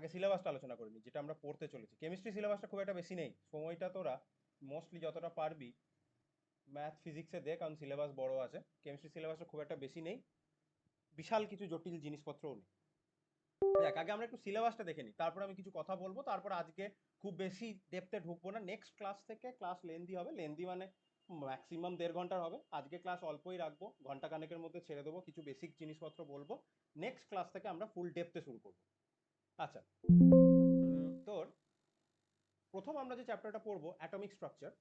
আগে সিলেবাসটা আলোচনা করে নিই, যেটা আমরা পড়তে চলেছি। কেমিস্ট্রি সিলেবাসটা খুব একটা বেশি নেই, সময়টা তোরা মোস্টলি যতটা পারবি ম্যাথ ফিজিক্সে দে, কারণ সিলেবাস বড় আছে। কেমিস্ট্রি সিলেবাসটা খুব একটা বেশি নেই, বিশাল কিছু জটিল জিনিসপত্রও নেই। দেখ, আগে আমরা একটু সিলেবাসটা দেখে নিই, তারপর আমি কিছু কথা বলবো। তারপর আজকে খুব বেশি ডেপথে ঢুকবো না, নেক্সট ক্লাস থেকে ক্লাস লেন্দি হবে, লেন্দি মানে ম্যাক্সিমাম 1.5 ঘন্টার হবে। আজকে ক্লাস অল্পই রাখবো, ঘন্টা খানেকের মধ্যে ছেড়ে দেবো, কিছু বেসিক জিনিসপত্র বলবো। নেক্সট ক্লাস থেকে আমরা ফুল ডেপথে শুরু করবো। আচ্ছা, তোর প্রথম আমরা যে চ্যাপ্টারটা পড়বো atomic structure.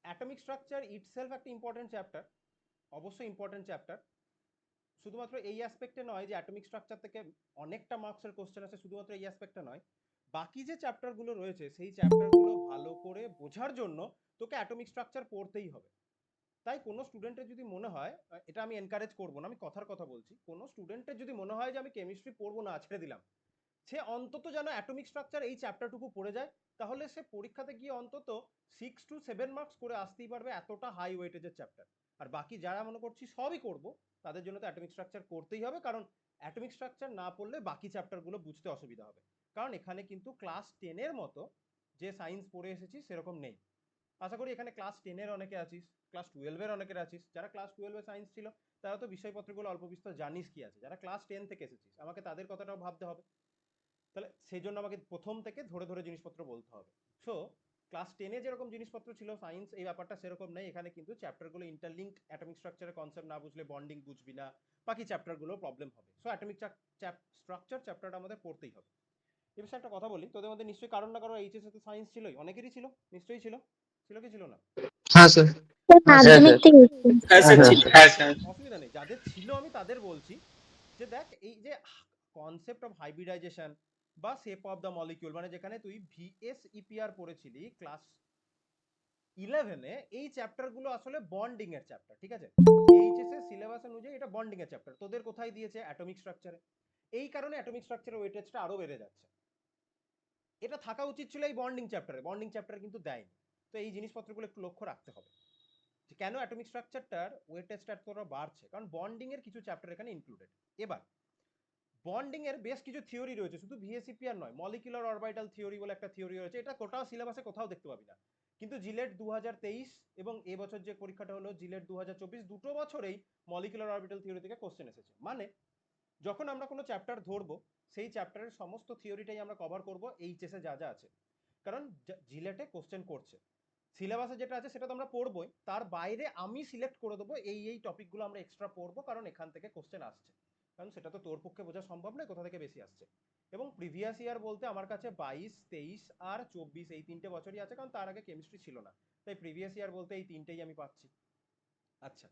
Atomic structure itself একটা ইম্পর্টেন্ট চ্যাপ্টার, অবশ্যই ইম্পর্টেন্ট চ্যাপ্টার। শুধুমাত্র এই অ্যাসপেক্টে নয় যে অ্যাটমিক স্ট্রাকচার থেকে অনেকটা মার্কসের কোশ্চেন আছে, শুধুমাত্র এই অ্যাসপেক্টে নয়, বাকি যে চ্যাপ্টারগুলো রয়েছে সেই চ্যাপ্টারগুলো ভালো করে বোঝার জন্য তোকে অ্যাটমিক স্ট্রাকচার পড়তেই হবে। তাই কোনো স্টুডেন্টের যদি মনে হয়, এটা আমি এনকারেজ করবো না, আমি কথার কথা বলছি, কোনো স্টুডেন্টের যদি মনে হয় যে আমি কেমিস্ট্রি পড়বো না, ছেড়ে দিলাম, সে অন্তত যেন অ্যাটমিক স্ট্রাকচার এই চ্যাপ্টারটুকু পড়ে যায়, তাহলে সে পরীক্ষাতে গিয়ে অন্তত 6 to 7 মার্কস করে আসতেই পারবে, এতটা হাই ওয়েটেজের চ্যাপ্টার। আর বাকি যারা মনে করছি সবই করব, তাদের জন্য তো অ্যাটমিক স্ট্রাকচার করতেই হবে, কারণ অ্যাটমিক স্ট্রাকচার না পড়লে বাকি চ্যাপ্টারগুলো বুঝতে অসুবিধা হবে। কারণ এখানে কিন্তু ক্লাস 10-এর মতো যে সায়েন্স পড়ে এসেছি সেরকম নেই। আশা করি এখানে ক্লাস 10-এর অনেকে আছিস, ক্লাস 12-এর অনেকের আছিস। যারা ক্লাস 12-এ সায়েন্স ছিল তারা তো বিষয়পত্রগুলো অল্প বিস্তর জানিস কি আছে। যারা ক্লাস 10 থেকে এসেছিস, আমাকে তাদের কথাটাও ভাবতে হবে। তাহলে সেই জন্য আমাকে প্রথম থেকে ধরে ধরে জিনিসপত্র বলতে হবে। সো ক্লাস 10-এ যেরকম জিনিসপত্র ছিল সায়েন্স, এই ব্যাপারটা সেরকম নেই। এখানে কিন্তু চ্যাপ্টারগুলো ইন্টারলিঙ্ক, অ্যাটমিক স্ট্রাকচারের কনসেপ্ট না বুঝলে বন্ডিং বুঝবি না, বাকি চ্যাপ্টারগুলো প্রবলেম হবে। সো অ্যাটমিক স্ট্রাকচার চ্যাপ্টারটা আমাদের পড়তেই হবে। এ বিষয়ে একটা কথা বলি, তোদের মধ্যে নিশ্চয়ই কারণ না কারো এইচএসে তো সায়েন্স ছিলই, অনেকেরই ছিল, নিশ্চয়ই ছিল। ছিল কি ছিল না? হ্যাঁ স্যার। মাধ্যমিক থেকে হ্যাঁ স্যার ছিল। অসুবিধা নেই, যাদের ছিল আমি তাদের বলছি যে দেখ, এই যে কনসেপ্ট অফ হাইব্রিডাইজেশন বা শেপ অফ দ্য মলিকিউল, মানে যেখানে তুই ভিএসইপিআর পড়েছিলি ক্লাস 11-এ, এই চ্যাপ্টারগুলো আসলে বন্ডিং এর চ্যাপ্টার, ঠিক আছে? এইচএস এর সিলেবাস অনুযায়ী এটা বন্ডিং এর চ্যাপ্টার, তোদের কোথায় দিয়েছে? অ্যাটমিক স্ট্রাকচারে। এই কারণে অ্যাটমিক স্ট্রাকচারের ওয়েটেজটা আরো বেড়ে যাচ্ছে। এটা থাকা উচিত ছিল এই বন্ডিং চ্যাপ্টারে, বন্ডিং চ্যাপ্টার কিন্তু দেয়নি। তো এই জিনিসপত্রগুলো একটু লক্ষ্য রাখতে হবে যে কেন অ্যাটমিক স্ট্রাকচারটার ওয়েটেজটা এতটা বাড়ছে, কারণ বন্ডিং এর কিছু চ্যাপ্টার এখানে ইনক্লুডেড। এবার বন্ডিং এর বেশ কিছু থিওরি রয়েছে, শুধু ভিএসইপিআর নয়, মলিকুলার অরবিটাল থিওরি বলে একটা থিওরি রয়েছে, এটা কোটাও সিলেবাসে কোথাও দেখতে পাবি না। কিন্তু জিলেট 2023 এবং এবছর যে পরীক্ষাটা হলো জিলেট 2024, দুটো বছরেই মলিকুলার অরবিটাল থিওরি থেকে কোশ্চেন এসেছে। মানে যখন আমরা কোনো চ্যাপ্টার ধরবো, সেই চ্যাপ্টারের সমস্ত থিওরিটাই আমরা কভার করব এইচএসে যা যা আছে, কারণ জিলেটে কোশ্চেন করছে। সিলেবাসে যেটা আছে সেটা তো আমরা পড়বোই, তার বাইরে আমি সিলেক্ট করে দেবো এই এই টপিকগুলো আমরা এক্সট্রা পড়বো, কারণ এখান থেকে কোশ্চেন আসছে। কারণ সেটা তো তোর পক্ষে বোঝা সম্ভব নয় কোথা থেকে বেশি আসছে। এবং প্রিভিয়াস ইয়ার বলতে আমার কাছে 22, 23 আর 24 এই 3টে বছরই আছে, কারণ তার আগে কেমিস্ট্রি ছিল না। তাই প্রিভিয়াস ইয়ার বলতে এই 3টেই আমি পাচ্ছি। আচ্ছা,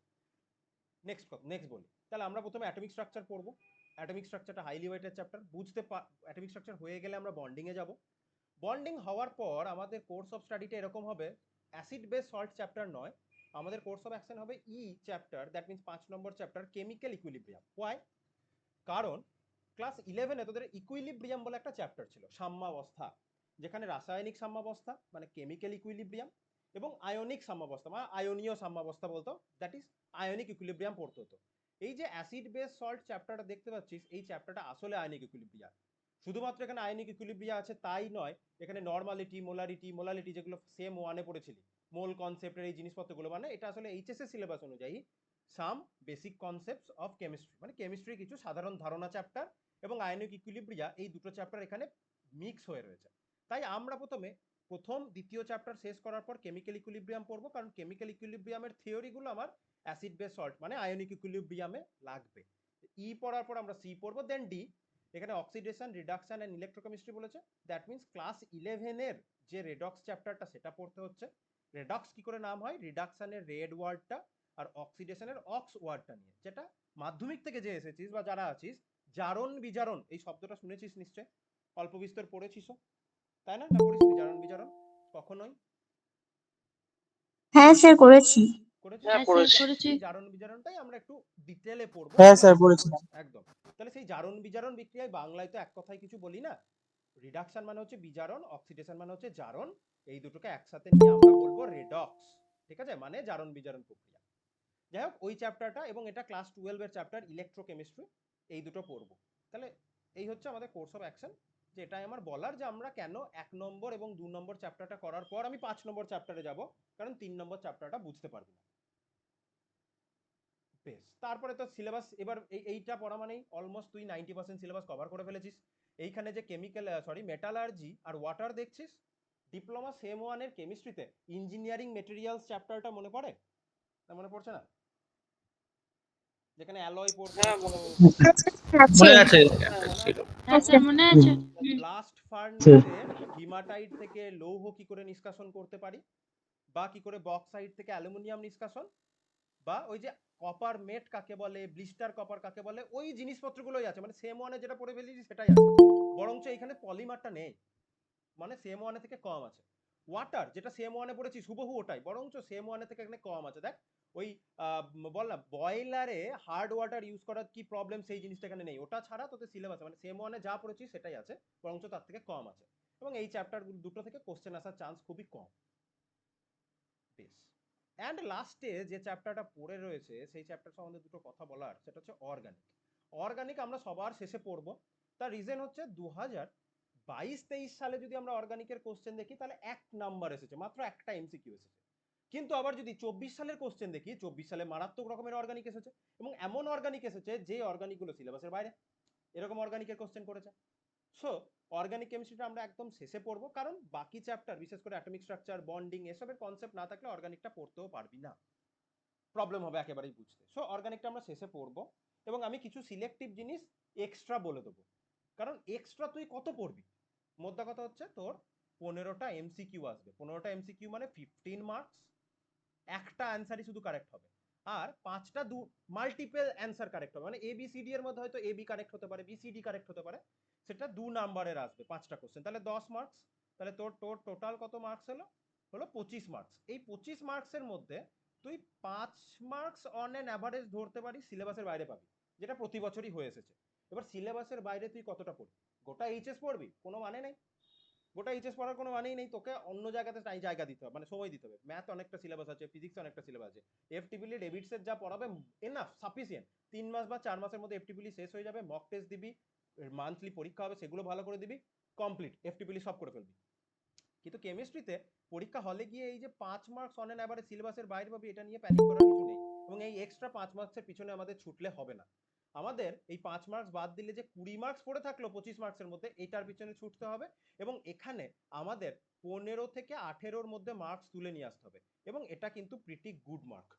নেক্সট বলি, তাহলে আমরা প্রথমে অ্যাটমিক স্ট্রাকচার পড়বো। অ্যাটমিক স্ট্রাকচারটা highly weighted chapter, atomic structure হয়ে গেলে আমরা বন্ডিংয়ে যাব। বন্ডিং হওয়ার পর আমাদের কোর্স অফ স্টাডিটা এরকম হবে, অ্যাসিড বেস সল্ট চ্যাপ্টার নয়, আমাদের কোর্স অফ অ্যাকশন হবে ই চ্যাপ্টার, দ্যাট মিনস 5 নম্বর চ্যাপ্টার, কেমিক্যাল ইকুইলিব্রিয়াম। ওয়াই? কারণ ক্লাস 11-এ তোদের ইকুইলিব্রিয়াম বলে একটা চ্যাপ্টার ছিল, সাম্যাবস্থা, যেখানে রাসায়নিক সাম্যাবস্থা মানে কেমিক্যাল ইকুইলিব্রিয়াম এবং আয়নিক সাম্যাবস্থা মানে আয়নীয় সাম্যাবস্থা বলতো, দ্যাট ইজ আয়নিক ইকুইলিব্রিয়াম পড়তে হতো। এই যে অ্যাসিড বেস সল্ট চ্যাপ্টারটা দেখতে পাচ্ছিস, এই চ্যাপ্টারটা আসলে আয়নিক ইকুইলিব্রিয়াম। শুধুমাত্র এখানে আয়নিক ইকুইলিব্রিয়া আছে তাই নয়, এখানে নরমালিটি, মোলারিটি যেগুলো সেম ওয়ানে পড়েছিলি, মোল কনসেপ্টের এই জিনিসপত্রগুলো, মানে এটা আসলে এইচএসএস সিলেবাস অনুযায়ী some basic concepts of chemistry, মানে কেমিস্ট্রির কিছু সাধারণ ধারণা চ্যাপ্টার এবং আয়নিক ইকুইলিব্রিয়া, এই দুটো চ্যাপ্টার এখানে মিক্স হয়ে রয়েছে। তাই আমরা প্রথম দ্বিতীয় চ্যাপ্টার শেষ করার পর কেমিক্যাল ইকুইলিব্রিয়াম পড়বো, কারণ কেমিক্যাল ইকুইলিব্রিয়ামের থিওরিগুলো আমার অ্যাসিড বেস সল্ট মানে আয়নিক ইকুইলিব্রিয়ামে লাগবে। ই পড়ার পর আমরা সি পড়বো, দেন ডি। এখানে অক্সিডেশন, রিডাকশন এন্ড ইলেকট্রোকেমিস্ট্রি বলেছে, দ্যাট মিনস ক্লাস 11-এর যে রেডক্স চ্যাপ্টারটা সেটা পড়তে হচ্ছে। রেডক্স কি করে নাম হয়? রিডাকশনের রেড ওয়ার্ডটা আর অক্সিডেশনের অক্স ওয়ার্ডটা নিয়ে, যেটা মাধ্যমিক থেকে যে এসেছিস বা যারা আছিস, জারণ বিজারণ এই শব্দটা শুনেছিস নিশ্চয়, অল্প বিস্তর পড়েছিস, তাই না? না পড়িসনি জারণ বিজারণ কখনোই? হ্যাঁ স্যার করেছি। করেছিস? হ্যাঁ পড়েছি। এই জারণ বিজারণটাই আমরা একটু ডিটেলে পড়বো। হ্যাঁ স্যার বলেছিলাম। একদম। তাহলে সেই জারণ বিজারণ বিক্রিয়ায় বাংলায় তো এক কথায় কিছু বলি না, রিডাকশন মানে হচ্ছে বিজারণ, অক্সিডেশন মানে হচ্ছে জারণ, এই দুটোকে একসাথে নিয়ে আমরা বলবো রেডক্স, ঠিক আছে? মানে জারণ বিজারণ প্রক্রিয়া। যাই হোক, ওই চ্যাপ্টারটা এবং এটা ক্লাস 12-এর চ্যাপ্টার ইলেকট্রোকেমিস্ট্রি, এই দুটো পড়বো। তাহলে এই হচ্ছে আমাদের কোর্স অফ অ্যাকশন। যে এটাই আমার বলার, যে আমরা কেন 1 নম্বর এবং 2 নম্বর চ্যাপ্টারটা করার পর আমি 5 নম্বর চ্যাপ্টারে যাব, কারণ 3 নম্বর চ্যাপ্টারটা বুঝতে পারবি না। বেশ, তারপরে তো সিলেবাস, এবার এইটা পড়া মানেই অলমোস্ট তুই 90% সিলেবাস কভার করে ফেলেছিস। এইখানে যে কেমিক্যাল মেটালার্জি আর ওয়াটার দেখছিস, ডিপ্লোমা সেম ওয়ানের কেমিস্ট্রিতে ইঞ্জিনিয়ারিং মেটেরিয়ালস চ্যাপ্টারটা মনে পড়ে না? মনে পড়ছে না? যেখানে অ্যালয় পড়তে হতো, আছে মনে আছে মনে আছে? আছে মনে আছে। ব্লাস্ট ফার্নেসে হিমাটাইট থেকে লৌহ কি করে নিষ্কাশন করতে পারি, বা কি করে বক্সাইট থেকে অ্যালুমিনিয়াম নিষ্কাশন, বা ওই যে কপার মেট কাকে বলে, ব্লিস্টার কপার কাকে বলে, ওই জিনিসপত্রগুলোই আছে, মানে সেম ওয়ানে যেটা পড়ে ফেলেছি সেটাই আছে, বরঞ্চ এখানে পলিমারটা নেই, মানে সেম ওয়ানে থেকে কম আছে। ওয়াটার যেটা সেম ওয়ানে পড়েছি হুবহু ওটাই, বরঞ্চ সেম ওয়ানে থেকে এখানে কম আছে। দেখ ওই বল না বয়লারে হার্ড ওয়াটার ইউজ করার কি প্রবলেম, সেই জিনিসটা এখানে নেই। ওটা ছাড়া তোদের সিলেবাসে মানে সেম ওয়ানে যা পড়েছি সেটাই আছে, বরঞ্চ তার থেকে কম আছে, এবং এই চ্যাপ্টার দুটো থেকে কোশ্চেন আসার চান্স খুবই কম। বেশ, অ্যান্ড লাস্টে যে চ্যাপ্টারটা পড়ে রয়েছে সেই চ্যাপ্টার সম্বন্ধে দুটো কথা বলার, সেটা হচ্ছে অর্গানিক। অর্গানিক আমরা সবার শেষে পড়বো, তার রিজন হচ্ছে 2022-23 সালে যদি আমরা অর্গানিকের কোশ্চেন দেখি তাহলে 1 নাম্বার এসেছে, মাত্র একটা এমসিকিউ এসেছে। কিন্তু আবার যদি 24 সালের কোশ্চেন দেখি, 24 সালে মারাত্মক রকমের অর্গানিক এসেছে, এবং এমন অর্গানিক এসেছে যে অর্গানিকগুলো সিলেবাসের বাইরে, এরকম অর্গানিকের কোশ্চেন করেছে। সো অর্গানিক কেমিস্ট্রিটা আমরা একদম শেষে পড়বো, কারণ বাকি চ্যাপ্টার বিশেষ করে অ্যাটমিক স্ট্রাকচার, বন্ডিং, এসবের কনসেপ্ট না থাকলে অর্গানিকটা পড়তেও পারবি না, প্রবলেম হবে একেবারেই বুঝতে। সো অর্গানিকটা আমরা শেষে পড়বো, এবং আমি কিছু সিলেক্টিভ জিনিস এক্সট্রা বলে দেবো, কারণ এক্সট্রা তুই কত পড়বি? মোদ্দা কথা হচ্ছে তোর 15টা এমসিকিউ আসবে, 15টা এমসিকিউ মানে 15 মার্কস, একটা অ্যান্সারই শুধু কারেক্ট হবে, আর 5টা মাল্টিপল অ্যান্সার কারেক্ট হবে, মানে এবিসিডি এর মধ্যে হয়তো এবি কারেক্ট হতে পারে, বিসিডি কারেক্ট হতে পারে, সেটা 2 নাম্বারের আসবে 5টা কোশ্চেন, তাহলে 10 মার্কস। তাহলে তোর তোর টোটাল কত মার্কস হলো? হলো 25 মার্কস। এই 25 মার্কসের মধ্যে তুই 5 মার্কস অন অ্যান অ্যাভারেজ ধরতে পারিস সিলেবাসের বাইরে পাবি, যেটা প্রতি বছরই হয়ে এসেছে। এবার সিলেবাসের বাইরে তুই কতটা পড়বি? গোটা এইচএস পড়বি? কোনো মানে নেই, গোটা এইচএস পড়ার কোনো মানেই নেই, তোকে অন্য জায়গাতে জায়গা দিতে হবে, মানে সময় দিতে হবে। ম্যাথ অনেকটা সিলেবাস আছে, ফিজিক্স অনেকটা সিলেবাস আছে, এফটিপিলি ডেভিডসের যা পড়াবে এনাফ সাফিসিয়েন্ট, 3 মাস বা 4 মাসের মধ্যে এফটিপিলি শেষ হয়ে যাবে, মক টেস্ট দিবি, মান্থলি পরীক্ষা হবে, সেগুলো ভালো করে দিবি, কমপ্লিট, এফটিপিলি সব করে ফেলবি। কিন্তু কেমিস্ট্রিতে পরীক্ষা হলে গিয়ে এই যে 5 মার্কস অন অ্যান অ্যাভারেজ সিলেবাসের বাইরে পাবি, এটা নিয়ে প্যানিক করার কিছু নেই, এবং এই এক্সট্রা 5 মার্কসের পিছনে আমাদের ছুটলে হবে না। আমাদের এই 5 মার্কস বাদ দিলে যে 20 মার্কস পড়ে থাকলো 25 মার্কসের মধ্যে, এটার পিছনে ছুটতে হবে, এবং এখানে আমাদের 15 থেকে 18-র মধ্যে মার্কস তুলে নিয়ে আসতে হবে, এবং এটা কিন্তু প্রিটি গুড মার্ক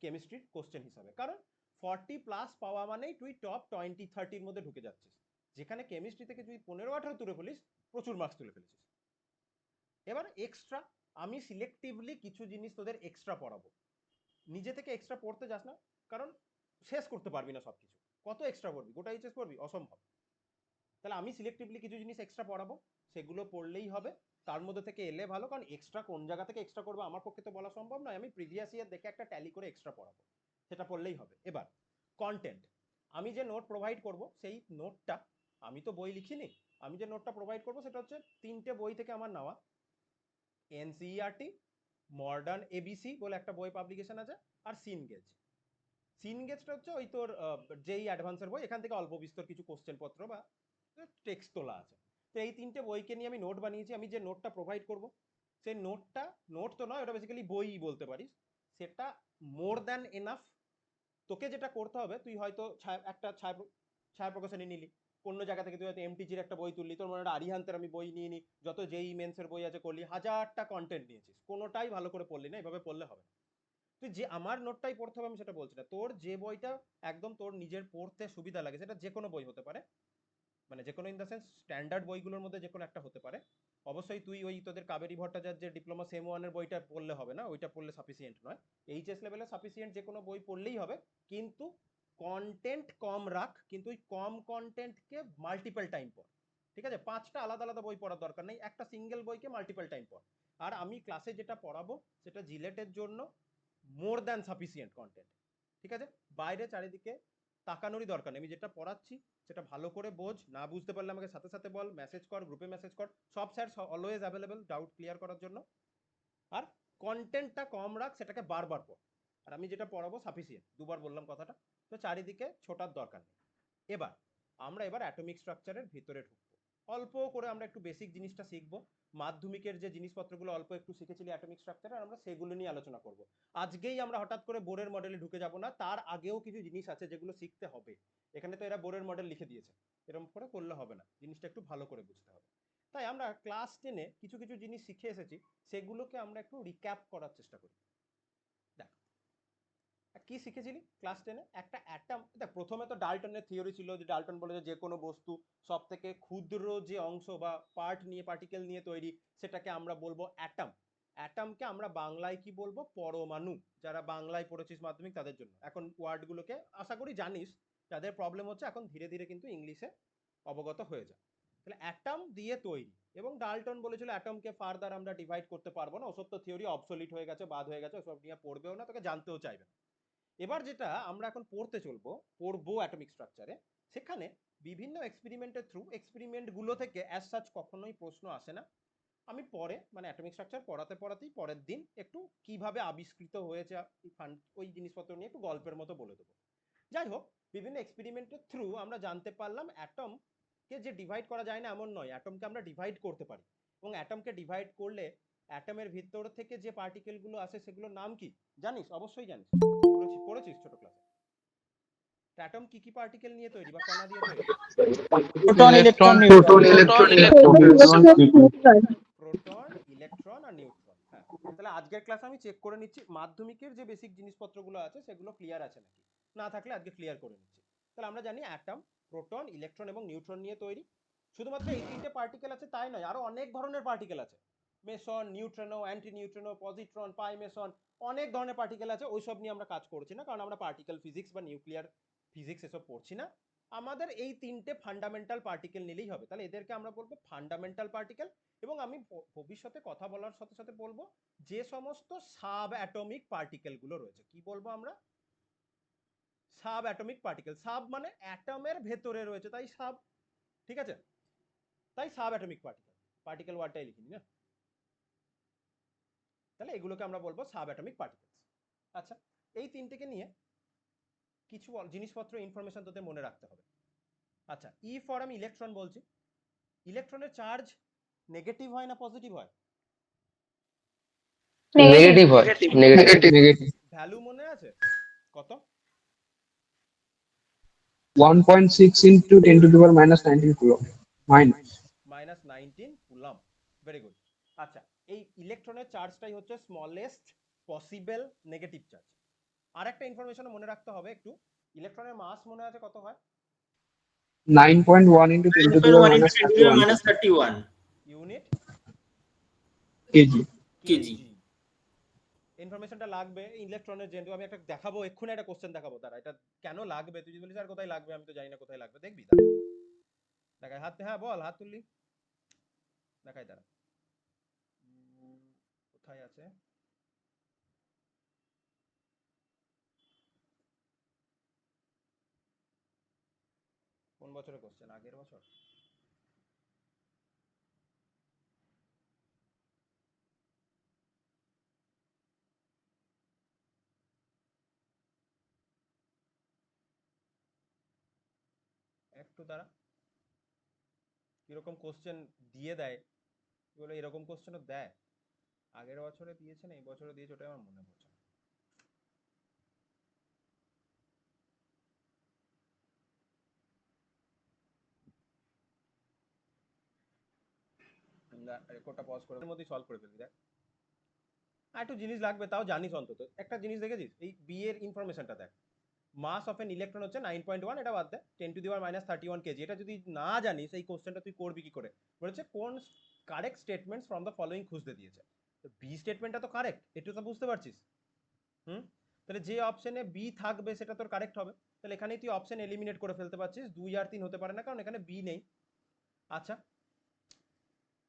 কেমিস্ট্রির কোশ্চেন হিসাবে, কারণ 40+ পাওয়া মানেই তুই টপ 20-30-র মধ্যে ঢুকে যাচ্ছিস, যেখানে কেমিস্ট্রি থেকে যদি 15-18 তুলে ফেলিস প্রচুর মার্কস তুলে ফেলেছিস। এবার এক্সট্রা আমি সিলেক্টিভলি কিছু জিনিস তোদের এক্সট্রা পড়াবো, নিজে থেকে এক্সট্রা পড়তে যাস না, কারণ শেষ করতে পারবি না সবকিছু, কত এক্সট্রা পড়বি? গোটা এইচএস পড়বি? অসম্ভব। তাহলে আমি সিলেক্টিভলি কিছু জিনিস এক্সট্রা পড়াবো, সেগুলো পড়লেই হবে, তার মধ্যে থেকে এলে ভালো, কারণ এক্সট্রা কোন জায়গা থেকে এক্সট্রা করবো আমার পক্ষে তো বলা সম্ভব নয়, আমি প্রিভিয়াস ইয়ার দেখে একটা ট্যালি করে এক্সট্রা পড়াবো, সেটা পড়লেই হবে। এবার কন্টেন্ট, আমি যে নোট প্রোভাইড করব সেই নোটটা, আমি তো বই লিখিনি, আমি যে নোটটা প্রোভাইড করবো সেটা হচ্ছে 3টে বই থেকে আমার নেওয়া। এনসিইআরটি, মডার্ন এবিসি বলে একটা বই পাবলিকেশন আছে, আর সিনগেজ। সিনগেজটা হচ্ছে ওই তোর যেই অ্যাডভান্সের বই, এখান থেকে অল্প বিস্তর কিছু কোশ্চেন পত্র বা টেক্সট তোলা আছে। তো এই 3টে বইকে নিয়ে আমি নোট বানিয়েছি। আমি যে নোটটা প্রোভাইড করব সেই নোটটা, নোট তো নয়, ওটা বেসিক্যালি বই বলতে পারিস, সেটা মোর দ্যান এনাফ। তোকে যেটা করতে হবে, তুই হয়তো একটা ছায়া প্রকাশনী নিলি, অন্য জায়গা থেকে তুই হয়তো এমটিজির একটা বই তুললি, তোর মনে হয় আরিহান্তের আমি বই নিয়ে নিই, যত যেই মেন্সের বই আছে করলি, 1000টা কন্টেন্ট নিয়েছিস, কোনোটাই ভালো করে পড়লি না, এভাবে পড়লে হবে না। তুই যে আমার নোটটাই পড়তে হবে আমি সেটা বলছি না, তোর যে বইটা একদম তোর নিজের পড়তে সুবিধা লাগে, সেটা যে কোনো বই হতে পারে, মানে যে কোনো ইন দ্য সেন্স স্ট্যান্ডার্ড বইগুলোর মধ্যে যে কোনো একটা হতে পারে। অবশ্যই তুই ওই তোদের কাবেরী ভট্টাচার্যের ডিপ্লোমা সেম ওয়ানের বইটা পড়লে হবে না, ওইটা পড়লে সাফিসিয়েন্ট নয়, এইচএস লেভেলে সাফিসিয়েন্ট যে কোনো বই পড়লেই হবে, কিন্তু কন্টেন্ট কম রাখ, কিন্তু ওই কম কন্টেন্টকে মাল্টিপল টাইম পড়, ঠিক আছে? 5টা আলাদা আলাদা বই পড়ার দরকার নেই, একটা সিঙ্গেল বইকে মাল্টিপল টাইম পড়। আর আমি ক্লাসে যেটা পড়াবো সেটা জিলেটের জন্য মোর দ্যান সাফিসিয়েন্ট কন্টেন্ট, ঠিক আছে? বাইরে চারিদিকে তাকানোরই দরকার নেই, আমি যেটা পড়াচ্ছি সেটা ভালো করে বোঝ, না বুঝতে পারলে আমাকে সাথে সাথে বল, মেসেজ কর, গ্রুপে মেসেজ কর, সব sir always available doubt clear করার জন্য। আর কন্টেন্টটা কম রাখ, সেটাকে বারবার পড়, আর আমি যেটা পড়াবো সাফিসিয়েন্ট, দুবার বললাম কথাটা, তো চারিদিকে ছোটার দরকার নেই। এবার আমরা অ্যাটমিক স্ট্রাকচারের ভিতরে ঢুকবো। অল্প করে আমরা একটু বেসিক জিনিসটা শিখবো। মাধ্যমিকের যে জিনিসপত্রগুলো অল্প একটু শিখেছিলি অ্যাটমিক স্ট্রাকচার, আর আমরা সেগুলো নিয়ে আলোচনা করব। আজকেই আমরা হঠাৎ করে বোরের মডেলে ঢুকে যাব না, তার আগেও কিছু জিনিস আছে যেগুলো শিখতে হবে। এখানে তো এরা বোরের মডেল লিখে দিয়েছে, এরকম করে করলে হবে না, জিনিসটা একটু ভালো করে বুঝতে হবে। তাই আমরা ক্লাস 10-এ কিছু কিছু জিনিস শিখে এসেছি, সেগুলোকে আমরা একটু রিক্যাপ করার চেষ্টা করি। দেখ, কি শিখেছিলি ক্লাস 10-এ? একটা অ্যাটম, দেখ প্রথমে তো ডাল্টনের থিওরি ছিল, যে ডাল্টন বলে যে কোনো বস্তু সব থেকে ক্ষুদ্র যে অংশ বা পার্ট নিয়ে, পার্টিকেল নিয়ে তৈরি, সেটাকে আমরা বলবো অ্যাটম। অ্যাটমকে আমরা বাংলায় কি বলবো? পরমাণু। যারা বাংলায় পড়েছিস মাধ্যমিক তাদের জন্য এখন ওয়ার্ডগুলোকে আশা করি জানিস, যাদের প্রবলেম হচ্ছে এখন ধীরে ধীরে কিন্তু ইংলিশে অবগত হয়ে যায়। তাহলে অ্যাটম দিয়ে তৈরি, এবং ডাল্টন বলেছিল অ্যাটমকে ফার্দার আমরা ডিভাইড করতে পারবো না, ওসব তো থিওরি অবসলিট হয়ে গেছে, বাদ হয়ে গেছে, ওসব নিয়ে পড়বেও না, তোকে জানতেও চাইবে না। এবার যেটা আমরা এখন পড়বো অ্যাটমিক স্ট্রাকচারে, সেখানে বিভিন্ন এক্সপেরিমেন্টের থ্রু, এক্সপেরিমেন্টগুলো থেকে অ্যাজ সাচ কখনোই প্রশ্ন আসে না। আমি পরে মানে অ্যাটমিক স্ট্রাকচার পড়াতে পড়াতেই পরের দিন একটু কিভাবে আবিষ্কৃত হয়েছে ওই জিনিসপত্র নিয়ে একটু গল্পের মতো বলে দেবো। যাই হোক, বিভিন্ন এক্সপেরিমেন্টের থ্রু আমরা জানতে পারলাম অ্যাটমকে যে ডিভাইড করা যায় না এমন নয়, অ্যাটমকে আমরা ডিভাইড করতে পারি। এবং অ্যাটমকে ডিভাইড করলে অ্যাটমের ভিতর থেকে যে পার্টিকেলগুলো আসে সেগুলোর নাম কি জানিস? অবশ্যই জানিস, পড়েছিস ছোট ক্লাসে। অ্যাটম কি কি পার্টিকেল নিয়ে তৈরি বা কণা দিয়ে তৈরি? প্রোটন, ইলেকট্রন, প্রোটন, ইলেকট্রন আর নিউট্রন। হ্যাঁ, তাহলে আজকের ক্লাসে আমি চেক করে নিচ্ছি মাধ্যমিকের যে বেসিক জিনিসপত্রগুলো আছে সেগুলো ক্লিয়ার আছে নাকি, না থাকলে আজকে ক্লিয়ার করে নিচ্ছি। তাহলে আমরা জানি অ্যাটম প্রোটন, ইলেকট্রন এবং নিউট্রন নিয়ে তৈরি। শুধুমাত্র এই তিনটে পার্টিকেল আছে তাই নয়, আরো অনেক ধরনের পার্টিকেল আছে। Meson, neutrino, anti neutrino, positron, pi meson, অনেক ধরনের পার্টিকেল আছে। ওইসব নিয়ে আমরা কাজ করছি না, কারণ আমরা পার্টিকেল ফিজিক্স বা নিউক্লিয়ার ফিজিক্স এসব পড়ছি না। আমাদের এই তিনটে ফান্ডামেন্টাল পার্টিকেল নিলেই হবে। তাহলে এদেরকে আমরা বলবো ফান্ডামেন্টাল পার্টিকেল। এবং আমি ভবিষ্যতে কথা বলার সাথে সাথে বলবো যে সমস্ত সাব অ্যাটমিক পার্টিকেল গুলো রয়েছে, কি বলবো আমরা? Sub atomic particle. সাব মানে অ্যাটমের ভেতরে রয়েছে, তাই সাব। ঠিক আছে, তাই সাব অ্যাটমিক পার্টিকেল, পার্টিকেল ওয়ার্ডটাই লিখিনি না। তাহলে এগুলোকে আমরা বলবো সাব অ্যাটমিক পার্টিকেলস। আচ্ছা, এই তিনটেকে নিয়ে কিছু জিনিসপত্র ইনফরমেশন তোদের মনে রাখতে হবে। আচ্ছা, ই ফর আমি ইলেকট্রন বলছি। ইলেকট্রনের চার্জ নেগেটিভ হয় না পজিটিভ হয়? নেগেটিভ হয়, নেগেটিভ। ভ্যালু মনে আছে কত? 1.6 into 10 to the power minus 19 coulomb. Minus 19 coulomb. Very good. আচ্ছা, এই ইলেকট্রনের চার্জটাই হচ্ছে স্মলেস্ট পসিবল নেগেটিভ চার্জ। আর একটা ইনফরমেশন মনে রাখতে হবে একটু, ইলেকট্রনের মাস মনে আছে কত হয়? 9.1 into 10 to the power minus 31 unit kg. KG. ইনফরমেশনটা লাগবে ইলেকট্রনের, যেহেতু আমি একটা দেখাবো এক্ষুনি, একটা কোশ্চেন দেখাবো, তারা এটা কেন লাগবে, তুই যদি বলিস স্যার কোথায় লাগবে, আমি তো জানি না কোথায় লাগবে, দেখবি তারা দেখায় হাত। হ্যাঁ বল, হাত তুললি দেখাই তারা কোথায় আছে। কোন বছরের কোশ্চেন? আগের বছর? একটু দাঁড়া, কিরকম কোশ্চেন দিয়ে দেয়, বলে এরকম কোশ্চেনও দেয়। আগের বছরে দিয়েছে না এই বছরে দিয়েছে, ওটাই আমার মনে পড়ছে না। রেকর্ডটা পজ করে এর মধ্যেই সলভ করে ফেলবি। দেখ আর একটু জিনিস লাগবে, তাও জানিস অন্তত একটা জিনিস দেখেছিস, এই বি এর ইনফরমেশনটা দেখ। মাস অফ এন ইলেকট্রন হচ্ছে 9.1, এটা বাদ দে, 10 to the power minus 31 KG. এটা যদি না জানিস এই কোশ্চেনটা তুই করবি কি করে? বলেছে কোন correct statements from the following খুঁজতে দিয়েছে। তো বি স্টেটমেন্টটা তো কারেক্ট, একটু তো বুঝতে পারছিস। হুম, তাহলে যে অপশনে বি থাকবে সেটা তোর কারেক্ট হবে। তাহলে এখানেই তুই অপশন এলিমিনেট করে ফেলতে পারছিস, 2 আর 3 হতে পারে না, কারণ এখানে বি নেই। আচ্ছা,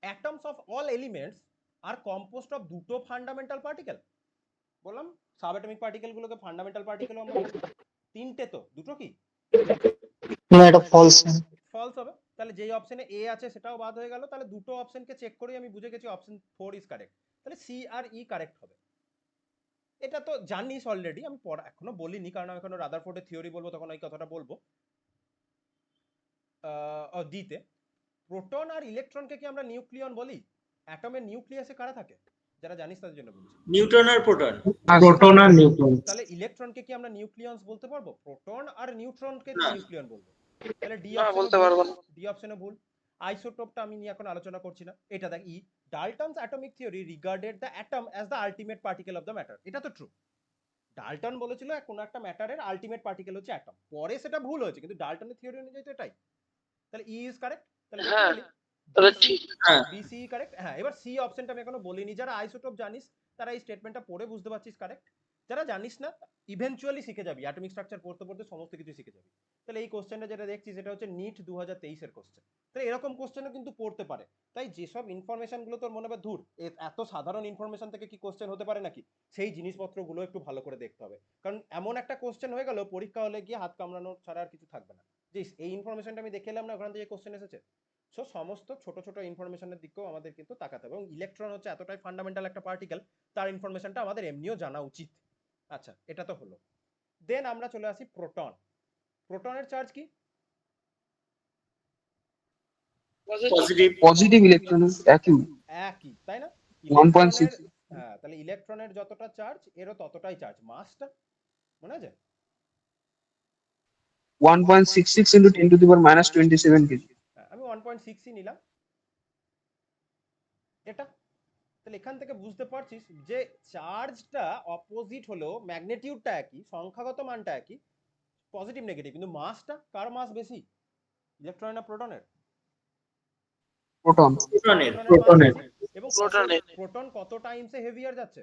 atoms of all elements are composed of দুটো ফান্ডামেন্টাল পার্টিকেল। বললাম সাবঅ্যাটমিক পার্টিকেল গুলোকে ফান্ডামেন্টাল পার্টিকেল আমরা বলি। তিনটে তো, দুটো কি? না, এটা ফলস। ফলস হবে। তাহলে যেই অপশনে এ আছে সেটাও বাদ হয়ে গেল। তাহলে দুটো অপশনকে চেক করে আমি বুঝে গেছি অপশন 4 ইজ কারেক্ট। তাহলে সি আর ই কারেক্ট হবে। এটা তো জানিস অলরেডি, আমি এখনো বলিনি, কারণ আমি এখনো রাদারফোর্ডের থিওরি বলবো, তখন ওই কথাটা বলবো ডিতে। প্রোটন আর ইলেকট্রনকে কি আমরা নিউক্লিয়ন বলি? অ্যাটমের নিউক্লিয়াসে কারা থাকে? যারা জানিস তাদের জন্য বলছি। নিউট্রন আর প্রোটন। প্রোটন আর নিউট্রন। তাহলে ইলেকট্রনকে কি আমরা নিউক্লিয়ন্স বলতে পারবো? প্রোটন আর নিউট্রনকে না। নিউক্লিয়ন বলবো। তাহলে ডি না, অপশনে বলতে ভুল। পারবো না। ডি অপশনে ভুল। আইসোটোপটা আমি নিয়ে এখন আলোচনা করছি না। এটা দেখ ই Dalton's atomic theory regarded the atom as the ultimate particle of the matter. এটা তো ট্রু। ডাল্টন বলেছিল কোনো একটা ম্যাটারের আলটিমেট পার্টিকেল হচ্ছে অ্যাটম। পরে সেটা ভুল হয়েছে, কিন্তু ডাল্টনের থিওরি অনুযায়ী তো এটাই। তাহলে ই ইজ কারেক্ট। তাহলে হ্যাঁ, বেসিক্যালি তাহলে ঠিক। হ্যাঁ, বিসি কারেক্ট। হ্যাঁ, এবার সি অপশনটা আমি এখনো বলিনি। যারা আইসোটোপ জানিস তারা এই স্টেটমেন্টটা পড়ে বুঝতে পারছিস কারেক্ট। যারা জানিস না ইভেনচুয়ালি শিখে যাবি, অ্যাটমিক স্ট্রাকচার পড়তে পড়তে সমস্ত কিছু শিখে যাবি। তাহলে এই কোশ্চেনটা যেটা দেখছিস সেটা হচ্ছে নিট 2023 এর কোশ্চেন। তাহলে এরকম কোশ্চেনও কিন্তু পড়তে পারে। তাই যেসব ইনফরমেশন গুলো তোর মনে হবে ধুর এত সাধারণ ইনফরমেশন থেকে কি কোশ্চেন হতে পারে নাকি, সেই জিনিসপত্রগুলো একটু ভালো করে দেখতে হবে। কারণ এমন একটা কোশ্চেন হয়ে গেল পরীক্ষা হলে গিয়ে হাত কামড়ানোর ছাড়া আর কিছু থাকবে না। যে এই ইনফরমেশনটা আমি দেখে এলাম না, ওখান থেকে কোশ্চেন এসেছে। সো সমস্ত ছোট ছোট ইনফরমেশনের দিকেও আমাদের কিন্তু তাকাতে হবে, এবং ইলেকট্রন হচ্ছে এতটাই ফান্ডামেন্টাল একটা পার্টিকেল, তার ইনফরমেশনটা আমাদের এমনিও জানা উচিত। আচ্ছা, এটা তো হলো। দেন আমরা চলে আসি প্রোটন। প্রোটনের চার্জ কি? পজিটিভ। পজিটিভ ইলেকট্রন একই একই, তাই না? 1.6 ইলেকট্রনের, হ্যাঁ, তাহলে ইলেকট্রনের যতটা চার্জ এরও ততটাই চার্জ। মাসটা মনে আছে? 1.66 into 10 to the power minus 27 kg. হ্যাঁ, আমি 1.6ই নিলাম এটা। তাহলে এখান থেকে বুঝতে পারছিস যে চার্জটা অপোজিট হলেও ম্যাগনিটিউডটা একই, সংখ্যাগত মানটা একই, পজিটিভ নেগেটিভ, কিন্তু মাসটা কার মাস বেশি, ইলেকট্রনের না প্রোটনের? প্রোটন। প্রোটনের। প্রোটনের মাস বেশি। এবং প্রোটনের। প্রোটন কত টাইমসে হেভিয়ার যাচ্ছে?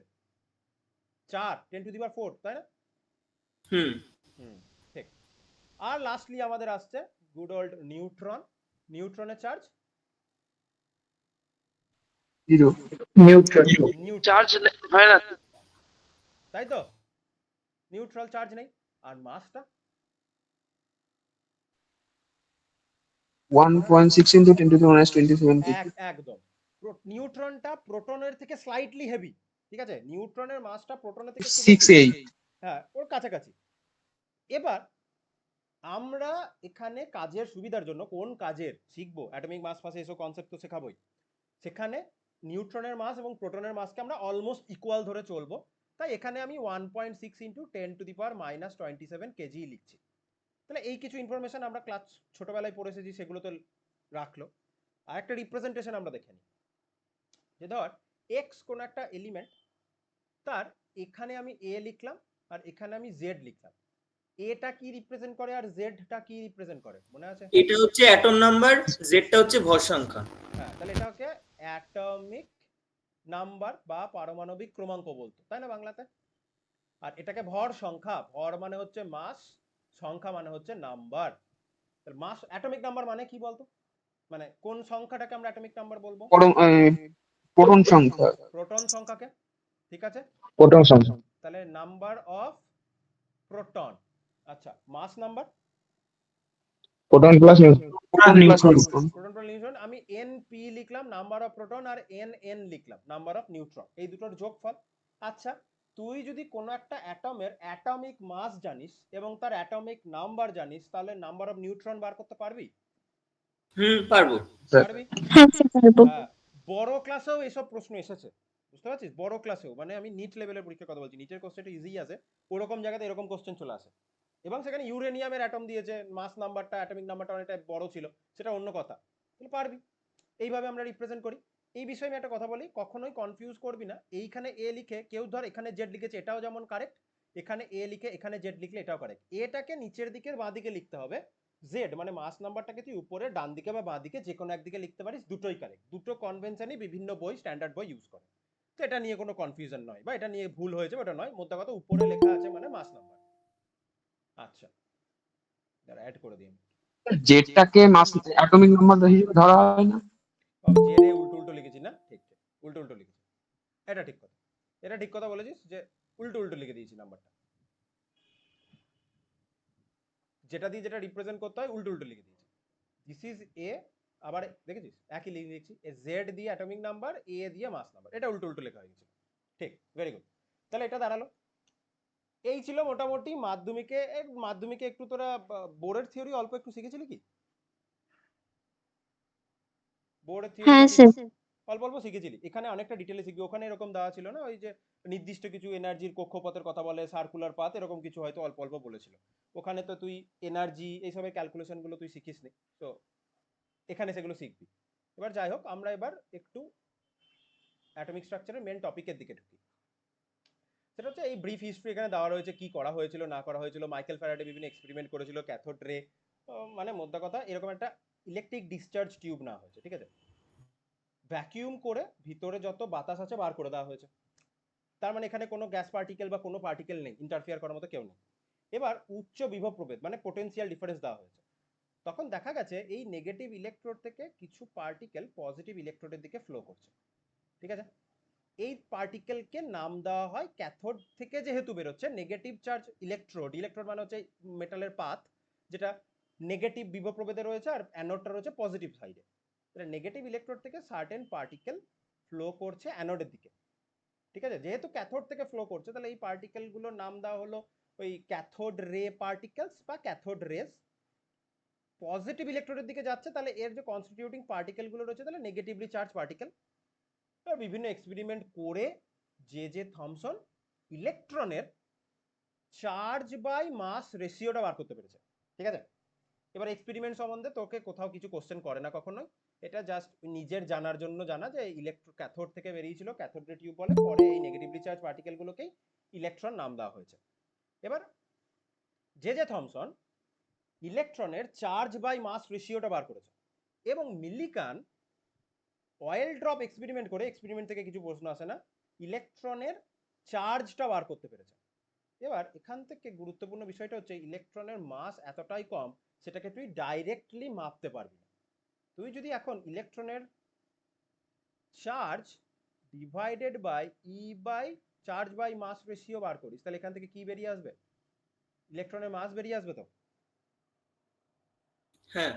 4 10 টু দি পাওয়ার 4, তাই না? হুম। হুম, ঠিক। আর লাস্টলি আমাদের আসছে গুড ওল্ড নিউট্রন। নিউট্রনের চার্জ 0 নিউট্রন নিউট্রাল, চার্জ হয় না। তাই তো? নিউট্রাল চার্জ নেই। আর মাসটা 1.6 into 10 to the minus 27 kg. একদম। নিউট্রনটা প্রোটনের থেকে স্লাইটলি হেভি, ঠিক আছে? নিউট্রনের মাসটা প্রোটনের থেকে একটু বেশি। 6.8 হ্যাঁ, ওর কাছাকাছি। এবার আমরা এখানে কাজের সুবিধার জন্য কোন কাজের শিখবো, অ্যাটমিক মাস ফাসে এসব কনসেপ্ট তো শেখাবোই। সেখানে নিউট্রনের মাস এবং প্রোটনের মাসকে আমরা অলমোস্ট ইকুয়াল ধরে চলবো। তাই এখানে আমি 1.6 into 10 to the power minus 27 KG লিখছি। তাহলে এই কিছু ইনফরমেশন আমরা ক্লাস ছোটবেলায় পড়ে এসেছি, সেগুলো তো রাখলো। আর একটা রিপ্রেজেন্টেশন আমরা দেখে নিই। যে ধর এক্স কোন একটা এলিমেন্ট, তার এখানে আমি এ লিখলাম আর এখানে আমি জেড লিখলাম। এটা কি রিপ্রেজেন্ট করে আর জেডটা কি রিপ্রেজেন্ট করে মনে আছে? এটা হচ্ছে অ্যাটম নাম্বার, জেডটা হচ্ছে ভর সংখ্যা। হ্যাঁ, তাহলে এটাকে অ্যাটমিক নাম্বার বা পারমাণবিক ক্রমাঙ্ক বলতো, তাই না বাংলাতে? আর এটাকে ভর সংখ্যা, ভর মানে হচ্ছে মাস, সংখ্যা মানে হচ্ছে নাম্বার। তাহলে মাস অ্যাটমিক নাম্বার মানে কি বলতো, মানে কোন সংখ্যাটাকে আমরা অ্যাটমিক নাম্বার বলবো? প্রোটন সংখ্যা। প্রোটন সংখ্যাকে, ঠিক আছে? প্রোটন সংখ্যা। তাহলে নাম্বার অফ প্রোটন। আচ্ছা, mass number proton plus neutron. Proton plus neutron. Proton plus neutron. আমি এন পি লিখলাম নাম্বার অফ প্রোটন, আর এন এন লিখলাম নাম্বার অফ নিউট্রন, এই দুটোর যোগফল। আচ্ছা, তুই যদি কোনো একটা অ্যাটমের অ্যাটমিক মাস জানিস এবং তার অ্যাটমিক নাম্বার জানিস, তাহলে নাম্বার অফ নিউট্রন বার করতে পারবি? হুম, পারবো। পারবি? হ্যাঁ স্যার পারবো। হ্যাঁ, বড় ক্লাসেও এসব প্রশ্ন এসেছে, বুঝতে পারছিস? বড় ক্লাসেও, মানে আমি নিট লেভেলের পরীক্ষার কথা বলছি, নিটের কোশ্চেনটা ইজি আছে, ওরকম জায়গাতে এরকম কোশ্চেন চলে আসে। এবং সেখানে ইউরেনিয়ামের অ্যাটম দিয়েছে, মাস নাম্বারটা অ্যাটমিক নাম্বারটা অনেকটা বড় ছিল, সেটা অন্য কথা। তাহলে পারবি। এইভাবে আমরা রিপ্রেজেন্ট করি। এই বিষয়ে আমি একটা কথা বলি, কখনোই কনফিউজ করবি না। এইখানে এ লিখে কেউ ধর এখানে জেড লিখেছে, এটাও যেমন কারেক্ট, এখানে এ লিখে এখানে জেড লিখলে এটাও কারেক্ট। এটাকে নিচের দিকের বাঁ দিকে লিখতে হবে, জেড মানে মাস নাম্বারটাকে তুই উপরে ডান দিকে বা বাঁ দিকে যে কোনো একদিকে লিখতে পারিস, দুটোই কারেক্ট। দুটো কনভেনশনই বিভিন্ন বই, স্ট্যান্ডার্ড বই ইউজ করে। তো এটা নিয়ে কোনো কনফিউশন নয়, বা এটা নিয়ে ভুল হয়েছে ওটা নয়, মোদ্দা কথা উপরে লেখা আছে মানে মাস নাম্বার। আচ্ছা, যারা অ্যাড করে দিন। জেডটাকে মাস অ্যাটমিক নাম্বার হিসেবে ধরা হয় না। জেডে উল্টো উল্টো লিখেছি না? ঠিক ঠিক, উল্টো উল্টো লিখেছি। এটা ঠিক কথা, এটা ঠিক কথা বলেছিস যে উল্টো উল্টো লিখে দিয়েছি নাম্বারটা, যেটা দিয়ে যেটা রিপ্রেজেন্ট করতে হয় উল্টো উল্টো লিখে দিয়েছি। দিস ইজ এ, আবার দেখেছিস একই লিখে দিয়েছি, জেড দিয়ে অ্যাটমিক নাম্বার, এ দিয়ে মাস নাম্বার, এটা উল্টো উল্টো লেখা হয়ে গেছে। ঠিক, ভেরি গুড। তাহলে এটা দাঁড়ালো। এই ছিল মোটামুটি মাধ্যমিকে। মাধ্যমিকে একটু তোরা বোরের থিওরি অল্প একটু শিখেছিলি কি? বোর্ডের হ্যাঁ থিওরি স্যার। অল্প অল্প শিখেছিলি, এখানে অনেকটা ডিটেলে শিখবি। ওখানে এরকম দেওয়া ছিল না, ওই যে নির্দিষ্ট কিছু এনার্জির কক্ষপথের কথা বলে, সার্কুলার পাথ, এরকম কিছু হয়তো অল্প অল্প বলেছিল। ওখানে তো তুই এনার্জি এইসবের ক্যালকুলেশন গুলো তুই শিখিসনি, তো এখানে সেগুলো শিখবি। এবার যাই হোক, আমরা এবার একটু অ্যাটমিক স্ট্রাকচারের মেন টপিকের দিকে ঢুকি। সেটা হচ্ছে এই ব্রিফ হিস্ট্রি এখানে দেওয়া রয়েছে, কি করা হয়েছিল না করা হয়েছিল। মাইকেল ফ্যারাডে বিভিন্ন এক্সপেরিমেন্ট করেছিল, ক্যাথোড রে, মানে মোদ্দা কথা এরকম একটা ইলেকট্রিক ডিসচার্জ টিউব না হয়েছে, ঠিক আছে, ভ্যাকিউম করে ভিতরে যত বাতাস আছে বার করে দেওয়া হয়েছে। তার মানে এখানে কোনো গ্যাস পার্টিকেল বা কোনো পার্টিকেল নেই, ইন্টারফিয়ার করার মতো কেউ নেই। এবার উচ্চ বিভব প্রভেদ মানে পোটেনশিয়াল ডিফারেন্স দেওয়া হয়েছে। তখন দেখা গেছে এই নেগেটিভ ইলেকট্রোড থেকে কিছু পার্টিকেল পজিটিভ ইলেকট্রোডের দিকে ফ্লো করছে, ঠিক আছে। এই পার্টিকেলকে নাম দেওয়া হয় ক্যাথোড থেকে যেহেতু বেরোচ্ছে নেগেটিভ চার্জ ইলেকট্রোড, ইলেকট্রোড মানে হচ্ছে মেটালের পাথ যেটা নেগেটিভ বিভব প্রভেদে রয়েছে, আর অ্যানোডটা রয়েছে পজিটিভ সাইডে। নেগেটিভ ইলেকট্রোড থেকে সার্টেন পার্টিকেল ফ্লো করছে অ্যানোডের দিকে, ঠিক আছে। যেহেতু ক্যাথোড থেকে ফ্লো করছে, তাহলে এই পার্টিকেলগুলোর নাম দেওয়া হলো ওই ক্যাথোড রে পার্টিকেলস বা ক্যাথোড রেস। পজিটিভ ইলেকট্রোডের দিকে যাচ্ছে, তাহলে এর যে কনস্টিটিউটিং পার্টিকেলগুলো রয়েছে তাহলে নেগেটিভলি চার্জ পার্টিকেল। বিভিন্ন এক্সপেরিমেন্ট করে যে থমসন ইলেকট্রনের চার্জ বাই মাস রেশিওটা বার করতে পেরেছে, ঠিক আছে। এবার এক্সপেরিমেন্ট সম্বন্ধে তোকে কোথাও কিছু কোশ্চেন করে না কখনোই, এটা জাস্ট নিজের জানার জন্য জানা যে ক্যাথোড থেকে বেরিয়েছিল, ক্যাথোড রে টিউব বলে, পরে এই নেগেটিভলি চার্জ পার্টিকেলগুলোকেই ইলেকট্রন নাম দেওয়া হয়েছে। এবার যে থমসন ইলেকট্রনের চার্জ বাই মাস রেশিওটা বার করেছে, এবং মিলিকান অয়েল ড্রপ এক্সপেরিমেন্ট করে, এক্সপেরিমেন্ট থেকে কিছু প্রশ্ন আসে না, ইলেকট্রনের চার্জটা বার করতে পেরেছে। এবার এখান থেকে গুরুত্বপূর্ণ বিষয়টা হচ্ছে ইলেকট্রনের মাস এতটাই কম, সেটাকে তুই ডাইরেক্টলি মাপতে পারবি না। তুই যদি এখন ইলেকট্রনের charge divided by E by charge by mass ratio বার করিস, তাহলে এখান থেকে কি বেরিয়ে আসবে? ইলেকট্রনের মাস বেরিয়ে আসবে তো। হ্যাঁ,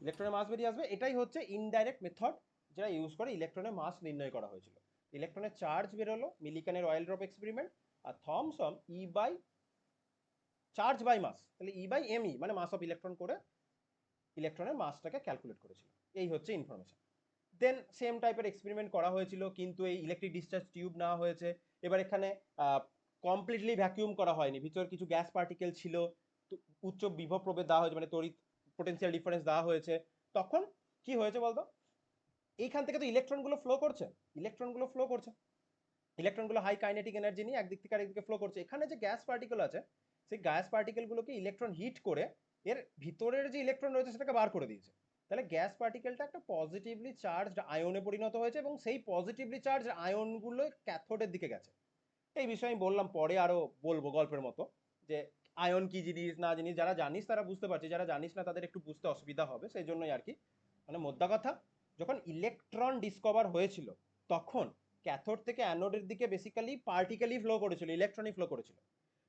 ইলেকট্রনের মাস বেরিয়ে আসবে। এটাই হচ্ছে ইনডাইরেক্ট মেথড যেটা ইউজ করে ইলেকট্রনের মাস নির্ণয় করা হয়েছিল। ইলেকট্রনের চার্জ বেরোলো মিলিকানের অয়েল ড্রপ এক্সপেরিমেন্ট, আর Thomson E by charge by mass, তাহলে ই বাই এমই মানে মাস অফ ইলেকট্রন করে ইলেকট্রনের মাসটাকে ক্যালকুলেট করেছিল। এই হচ্ছে ইনফরমেশন। দেন সেম টাইপের এক্সপেরিমেন্ট করা হয়েছিল, কিন্তু এই ইলেকট্রিক ডিসচার্জ টিউব নেওয়া হয়েছে। এবার এখানে কমপ্লিটলি ভ্যাকিউম করা হয়নি, ভিতর কিছু গ্যাস পার্টিকেল ছিল, উচ্চ বিভব প্রভেদ দেওয়া হয়েছে, মানে তড়িৎ পোটেনশিয়াল ডিফারেন্স দেওয়া হয়েছে। তখন কি হয়েছে বলতো, এইখান থেকে তো ইলেকট্রনগুলো ফ্লো করছে, ইলেকট্রনগুলো হাই কাইনেটিক এনার্জি নিয়ে একদিক থেকে আরেকদিকে ফ্লো করছে। এখানে যে গ্যাস পার্টিকেল আছে, সেই গ্যাস পার্টিকেলগুলোকে ইলেকট্রন হিট করে এর ভিতরের যে ইলেকট্রন রয়েছে সেটাকে বার করে দিয়েছে। তাহলে গ্যাস পার্টিকেলটা একটা পজিটিভলি চার্জড আয়নে পরিণত হয়েছে, এবং সেই পজিটিভলি চার্জড আয়নগুলো ক্যাথোডের দিকে গেছে। এই বিষয়ে আমি বললাম, পরে আরো বলবো গল্পের মতো, যে আয়ন কি জিনিস না জিনিস, যারা জানিস তারা বুঝতে পারছে, যারা জানিস না তাদের একটু বুঝতে অসুবিধা হবে, সেই জন্যই আর কি। মানে মোদ্দা কথা, যখন ইলেকট্রন ডিসকভার হয়েছিল তখন ক্যাথোড থেকে অ্যানোডের দিকে বেসিক্যালি পার্টিকেলই ফ্লো করেছিল, ইলেকট্রনই ফ্লো করেছিল।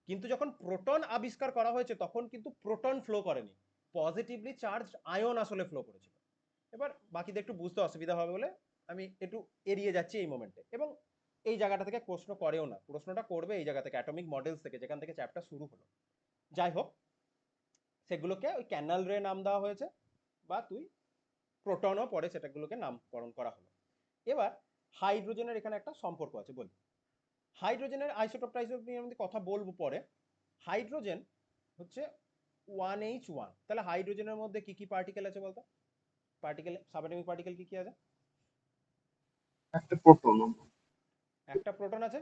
কিন্তু যখন প্রোটন আবিষ্কার করা হয়েছে তখন কিন্তু প্রোটন ফ্লো করেনি, পজিটিভলি চার্জ আয়ন আসলে ফ্লো করেছিল। এবার বাকিদের একটু বুঝতে অসুবিধা হবে বলে আমি একটু এড়িয়ে যাচ্ছি এই মোমেন্টে, এবং এই জায়গাটা থেকে প্রশ্ন করেও না, প্রশ্নটা করবে এই জায়গা থেকে অ্যাটমিক মডেলস থেকে, যেখান থেকে চ্যাপ্টার শুরু হলো। যাই হোক, সেগুলোকে ওই ক্যানাল রে নাম দেওয়া হয়েছে, বা তুই প্রোটনও পরে সেটাগুলোকে নামকরণ করা হলো। এবার হাইড্রোজেনের এখানে একটা সম্পর্ক আছে বলি। হাইড্রোজেনের আইসোটোপ টাইসোটোপ নিয়ে আমি কথা বলবো পরে। হাইড্রোজেন হচ্ছে 1H1, তাহলে হাইড্রোজেনের মধ্যে কি কি পার্টিকেল আছে বলতো? পার্টিকেল, সাবঅ্যাটমিক পার্টিকেল কি কি আছে? একটা প্রোটন। একটা প্রোটন আছে,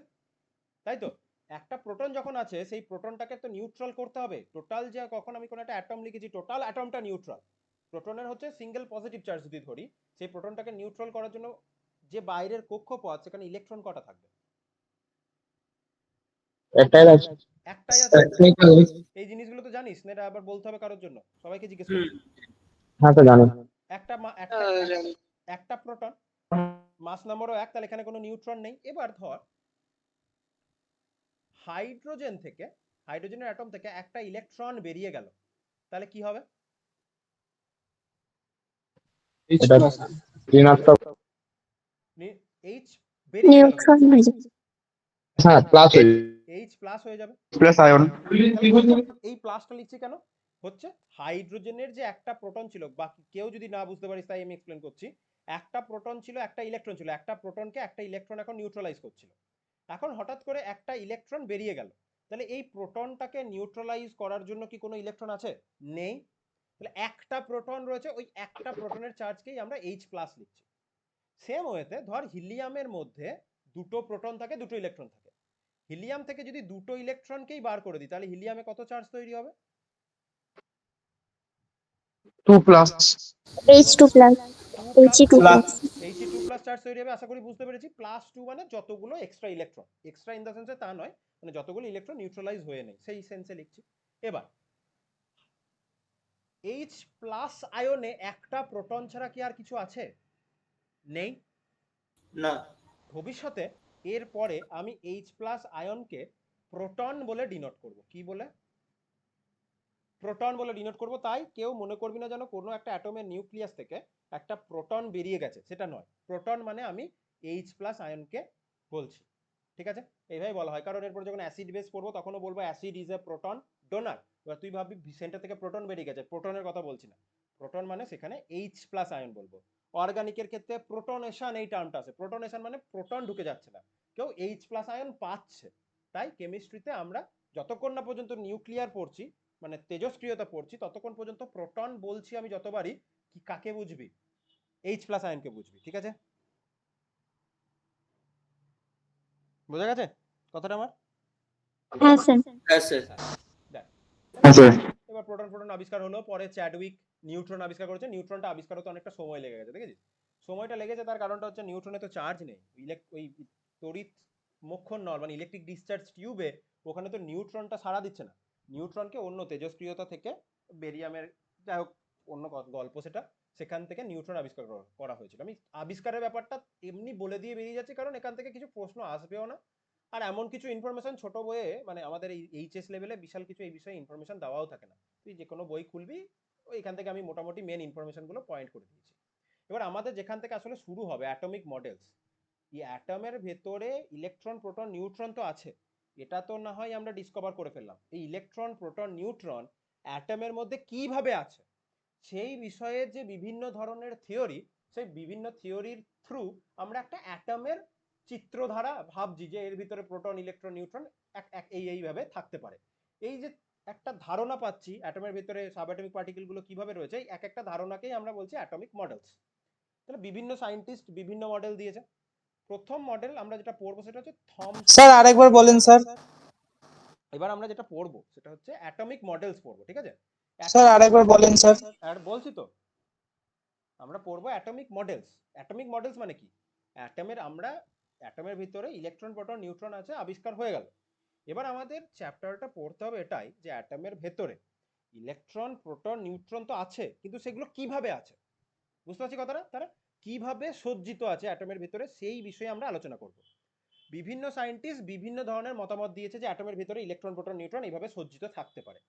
তাই তো। একটা প্রোটন যখন আছে, সেই প্রোটনটাকে তো নিউট্রাল করতে হবে। টোটাল যে কখন আমি কোনো একটা অ্যাটম লিখেছি, টোটাল অ্যাটমটা নিউট্রাল। প্রোটনের হচ্ছে সিঙ্গেল পজিটিভ চার্জ যদি ধরি, সেই প্রোটনটাকে নিউট্রাল করার জন্য যে বাইরের কক্ষপথ, সেখানে ইলেকট্রন কটা থাকবে? একটাই আছে। একটাই আছে। এই জিনিসগুলো তো জানিস না, এটা আবার বলতে হবে কারোর জন্য, সবাইকে জিজ্ঞেস করি। হ্যাঁ তো জানি। একটা একটা প্রোটন, মাস নাম্বারও 1, তাহলে এখানে কোনো নিউট্রন নেই। এবার ধর হাইড্রোজেন থেকে, হাইড্রোজেনের অ্যাটম থেকে একটা ইলেকট্রন বেরিয়ে গেল, তাহলে কি হবে? এটা ঋণাত্মক। এইচ বেরিয়ে গেল, নিউট্রন হয়ে যাবে। হ্যাঁ প্লাস হয়ে এইচ প্লাস হয়ে যাবে। Plus ion. এই প্লাসটা লিখছি কেন? হচ্ছে হাইড্রোজেনের যে একটা প্রোটন ছিল, বাকি কেউ যদি না বুঝতে পারিস তাই আমি এক্সপ্লেন করছি। একটা প্রোটন ছিল, একটা ইলেকট্রন ছিল, একটা প্রোটনকে একটা ইলেকট্রন এখন নিউট্রালাইজ করছিল। এখন হঠাৎ করে একটা ইলেকট্রন বেরিয়ে গেল, তাহলে এই প্রোটনটাকে নিউট্রালাইজ করার জন্য কি কোনো ইলেকট্রন আছে? নেই। তাহলে একটা প্রোটন রয়েছে, ওই একটা প্রোটনের চার্জকেই আমরা H প্লাস লিখছি। সেম ওয়েতে ধর হিলিয়ামের মধ্যে দুটো প্রোটন থাকে, দুটো ইলেকট্রন থাকে। হিলিয়াম থেকে যদি দুটো ইলেকট্রনকেই বার করে দিই, তাহলে হিলিয়ামে কত চার্জ তৈরি হবে? 2 plus H2 plus, 2 plus He2 plus. He2 plus charge তৈরি হবে, আশা করি বুঝতে পেরেছি। প্লাস 2 মানে যতগুলো extra electron, extra in the সেন্সে তা নয়, মানে যতগুলো ইলেকট্রন নিউট্রালাইজ হয়ে নেই, সেই সেন্সে লিখছি। এবার H প্লাস আয়নে একটা প্রোটন ছাড়া কি আর কিছু আছে? নেই। না। ভবিষ্যতে এর পরে আমি H প্লাস আয়নকে প্রোটন বলে ডিনোট করব। কি বলে? প্রোটন বলে ডিনোট করব। তাই কেউ মনে করবি না যেন কোনো একটা অ্যাটমের নিউক্লিয়াস থেকে একটা প্রোটন বেরিয়ে গেছে, সেটা নয়। প্রোটন মানে আমি H প্লাস আয়নকে বলছি, ঠিক আছে? এইভাবে বলা হয়, কারণ এরপর যখন অ্যাসিড বেস পড়বো তখনও বলবো acid is a proton donor. এবার তুই ভাববি সেন্টার থেকে প্রোটন বেরিয়ে গেছে, প্রোটনের কথা বলছি না। প্রোটন মানে সেখানে H প্লাস আয়ন বলবো। অর্গানিকের ক্ষেত্রে প্রোটনেশন এই টার্মটা আছে। প্রোটনেশন মানে প্রোটন ঢুকে যাচ্ছে না, কেউ H প্লাস আয়ন পাচ্ছে। তাই কেমিস্ট্রিতে আমরা যতক্ষণ না পর্যন্ত নিউক্লিয়ার পড়ছি, মানে তেজস্ক্রিয়তা পড়ছি, ততক্ষণ পর্যন্ত প্রোটন বলছি আমি যতবারই, কি কাকে বুঝবি? H প্লাস আয়নকে বুঝবি, ঠিক আছে? বোঝা গেছে কথাটা আমার? হ্যাঁ স্যার। হ্যাঁ স্যার। দেখ, আছে। এবার প্রোটন প্রোটন আবিষ্কার হলো, পরে চ্যাডউইক নিউট্রন আবিষ্কার করেছে। নিউট্রনটা আবিষ্কার হতে অনেকটা সময় লেগে গেছে, দেখেছিস? সময়টা লেগেছে তার কারণটা হচ্ছে নিউট্রনে তো চার্জ নেই। ওই তড়িৎ মোক্ষণ নল মানে ইলেকট্রিক ডিসচার্জ টিউবে ওখানে তো নিউট্রনটা সাড়া দিচ্ছে না। নিউট্রনকে অন্য তেজস্ক্রিয়তা থেকে, বেরিয়ামের, যাই হোক অন্য গল্প সেটা, সেখান থেকে নিউট্রন আবিষ্কার করা হয়েছিল। আমি আবিষ্কারের ব্যাপারটা এমনি বলে দিয়ে বেরিয়ে যাচ্ছি, কারণ এখান থেকে কিছু প্রশ্ন আসবেও না। আর এমন কিছু ইনফরমেশন ছোট বইয়ে, মানে আমাদের এই এইচএস লেভেলে বিশাল কিছু এই বিষয়ে ইনফরমেশন দেওয়াও থাকে না। তুই যে কোনো বই খুলবি, এখান থেকে আমি মোটামুটি মেন ইনফরমেশনগুলো পয়েন্ট করে দিয়েছি। এবার আমাদের যেখান থেকে আসলে শুরু হবে অ্যাটমিক মডেলস, এই অ্যাটমের ভেতরে ইলেকট্রন প্রোটন নিউট্রন তো আছে, এটা তো না হয় আমরা ডিসকভার করে ফেললাম। এই ইলেকট্রন প্রোটন নিউট্রন অ্যাটমের মধ্যে কিভাবে আছে, সেই বিষয়ে যে বিভিন্ন ধরনের থিওরি, সেই বিভিন্ন থিওরির থ্রু আমরা একটা অ্যাটমের চিত্রধারা ভাবছি, যে এর ভিতরে প্রোটন ইলেকট্রন নিউট্রন এইভাবে থাকতে পারে। এই যে একটা ধারণা পাচ্ছি অ্যাটমের ভিতরে সাবঅ্যাটমিক পার্টিকেলগুলো কিভাবে রয়েছে, এই এক একটা ধারণাকেই আমরা বলছি অ্যাটমিক মডেলস। তাহলে বিভিন্ন সায়েন্টিস্ট বিভিন্ন মডেল দিয়েছে। প্রথম মডেল আমরা যেটা পড়বো সেটা হচ্ছে স্যার আরেকবার বলেন স্যার। এবার আমরা যেটা পড়বো সেটা হচ্ছে অ্যাটমিক মডেলস পড়বো, ঠিক আছে? স্যার আরেকবার বলেন স্যার। আর বলছি তো, আমরা পড়বো অ্যাটমিক মডেলস। অ্যাটমিক মডেলস মানে কি? অ্যাটমের ভিতরে ইলেকট্রন প্রোটন নিউট্রন আছে, আবিষ্কার হয়ে গেল। এবার আমাদের চ্যাপ্টারটা পড়তে হবে এটাই, যে অ্যাটমের ভেতরে ইলেকট্রন প্রোটন নিউট্রন তো আছে, কিন্তু সেগুলো কিভাবে আছে, বুঝতে পারছি কথাটা? তারা কিভাবে সজ্জিত আছে অ্যাটমের ভিতরে, সেই বিষয়ে আমরা আলোচনা করব। বিভিন্ন সায়েন্টিস্ট বিভিন্ন ধরনের মতামত দিয়েছে যে অ্যাটমের ভিতরে ইলেকট্রন প্রোটন নিউট্রন এইভাবে সজ্জিত থাকতে পারে।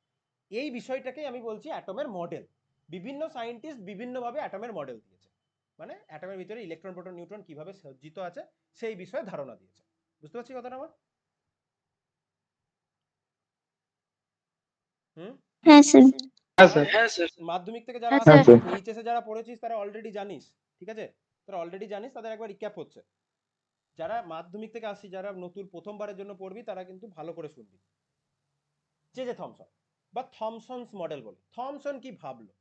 এই বিষয়টাকেই আমি বলছি অ্যাটমের মডেল। বিভিন্ন সায়েন্টিস্ট বিভিন্নভাবে অ্যাটমের মডেল দিয়েছে, মানে অ্যাটমের ভিতরে ইলেকট্রন প্রোটন নিউট্রন কিভাবে সজ্জিত আছে সেই বিষয়ে ধারণা দিয়েছে। বুঝতে পারছি কথাটা আমার? হুম। হ্যাঁ স্যার। হ্যাঁ স্যার। মাধ্যমিক থেকে যারা হ্যাঁ আসিস, স্যার। এইচএস এ যারা পড়েছিস তারা অলরেডি জানিস, ঠিক আছে? তারা অলরেডি জানিস, তাদের একবার রিক্যাপ হচ্ছে। যারা মাধ্যমিক থেকে আসি, যারা নতুন প্রথমবারের জন্য পড়বি, তারা কিন্তু ভালো করে শুনবি। জে থমসন বা থমসনস মডেল বলে। থমসন কি ভাবলো,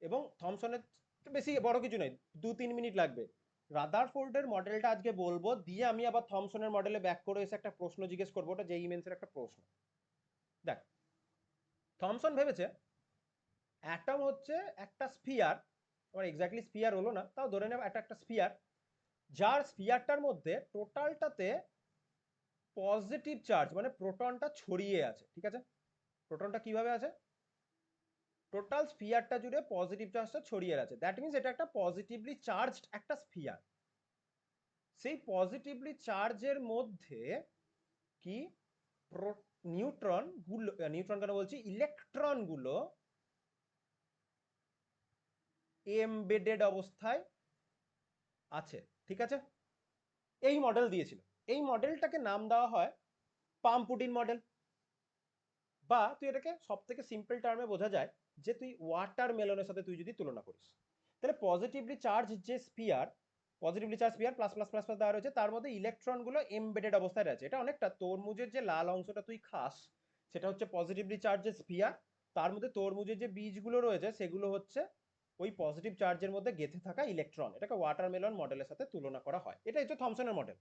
এবং থমসনের বেশি বড় কিছু নয়, 2-3 মিনিট লাগবে। রাদারফোর্ডের মডেলটা আজকে বলবো, দিয়ে আমি আবার থমসনের মডেলে ব্যাক করে এসে একটা প্রশ্ন জিজ্ঞেস করবো, ওটা জেইই মেন্সের একটা প্রশ্ন। দেখ, থমসন ভেবেছে অ্যাটম হচ্ছে একটা স্ফিয়ার, আমার এক্স্যাক্টলি স্ফিয়ার হলো না, তাও ধরে নেব একটা স্ফিয়ার, যার স্ফিয়ারটার মধ্যে টোটালটাতে পজিটিভ চার্জ মানে প্রোটনটা ছড়িয়ে আছে, ঠিক আছে? প্রোটনটা কিভাবে আছে? টোটাল স্ফিয়ারটা জুড়ে পজিটিভ চার্জটা ছড়িয়ে আছে। দ্যাট মিনস এটা একটা পজিটিভলি চার্জড একটা স্ফিয়ার। সেই পজিটিভলি চার্জের মধ্যে কি নিউট্রন কেন বলছি, ইলেকট্রন গুলো এমবেডেড অবস্থায় আছে, ঠিক আছে? এই মডেল দিয়েছিল। এই মডেলটাকে নাম দেওয়া হয় পাম্পুটিন মডেল, বা তুই এটাকে সব থেকে সিম্পল টার্মে বোঝা যায় যে তুই ওয়াটার মেলনের সাথে তুই যদি তুলনা করিস, তাহলে পজিটিভলি চার্জ যে spear, positively charge spear plus plus plus plus দেওয়া রয়েছে, তার মধ্যে ইলেকট্রনগুলো এমবেডেড অবস্থায় রয়েছে। এটা অনেকটা তরমুজের যে লাল অংশটা তুই খাস সেটা হচ্ছে পজিটিভলি চার্জের স্পিয়ার, তার মধ্যে তরমুজের যে বীজগুলো রয়েছে সেগুলো হচ্ছে ওই পজিটিভ চার্জের মধ্যে গেঁথে থাকা ইলেকট্রন। এটাকে ওয়াটারমেলন মডেলের সাথে তুলনা করা হয়। এটা হচ্ছে থমসনের মডেল।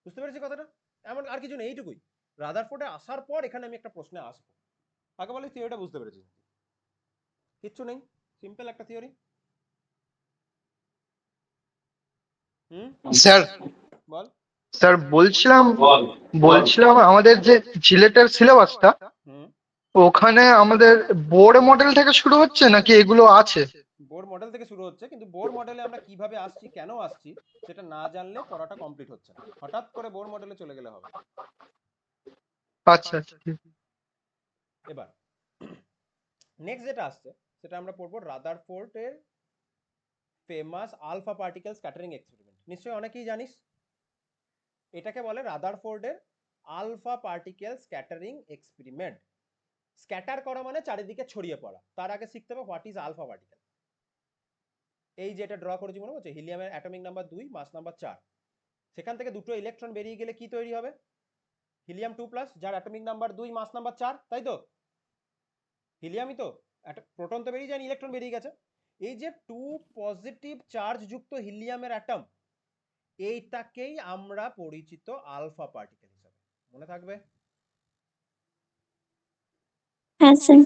বুঝতে পেরেছি কথাটা? এমন আর কিছু নেই, এইটুকুই। রাদারফোর্ডে আসার পর এখানে আমি একটা প্রশ্নে আসবো। আগে বলে থিওরিটা বুঝতে পেরেছি? কিচ্ছু নেই, সিম্পল একটা থিওরি। স্যার বল। স্যার বলছিলাম আমাদের যে জিলেটের সিলেবাসটা হুম ওখানে আমাদের বোর মডেল থেকে শুরু হচ্ছে নাকি এগুলো আছে? বোর মডেল থেকে শুরু হচ্ছে, কিন্তু বোর মডেলে আমরা কিভাবে আসছি, কেন আসছি, সেটা না জানলে পড়াটা কমপ্লিট হচ্ছে না। হঠাৎ করে বোর মডেলে চলে গেলে হবে। আচ্ছা আচ্ছা। এবার নেক্সট যেটা আসছে সেটা আমরা পড়বো রাদারফোর্ডের famous alpha particle scattering experiment. নিশ্চয়ই অনেকেই জানিস। এটাকে বলে রাদারফোর্ডের alpha particle scattering experiment. Scatter করা মানে চারিদিকে ছড়িয়ে পড়া। তার আগে শিখতে হবে হোয়াট ইজ আলফা পার্টিকেল। এই যে এটা ড্র করেছি মনে হচ্ছে, হিলিয়ামের অ্যাটমিক নাম্বার 2, মাস নাম্বার 4, সেখান থেকে দুটো ইলেকট্রন বেরিয়ে গেলে কি তৈরি হবে? হিলিয়াম 2+, যার অ্যাটমিক নাম্বার 2, মাস নাম্বার 4, তাই তো? হিলিয়ামই তো, প্রোটন তো বেরিয়ে যায়নি, ইলেকট্রন বেরিয়ে গেছে। এই যে 2 পজিটিভ চার্জ যুক্ত হিলিয়ামের অ্যাটম, এইটাকেই আমরা পরিচিত আলফা পার্টিকেল হিসেবে। মনে থাকবে? হ্যাঁ স্যার।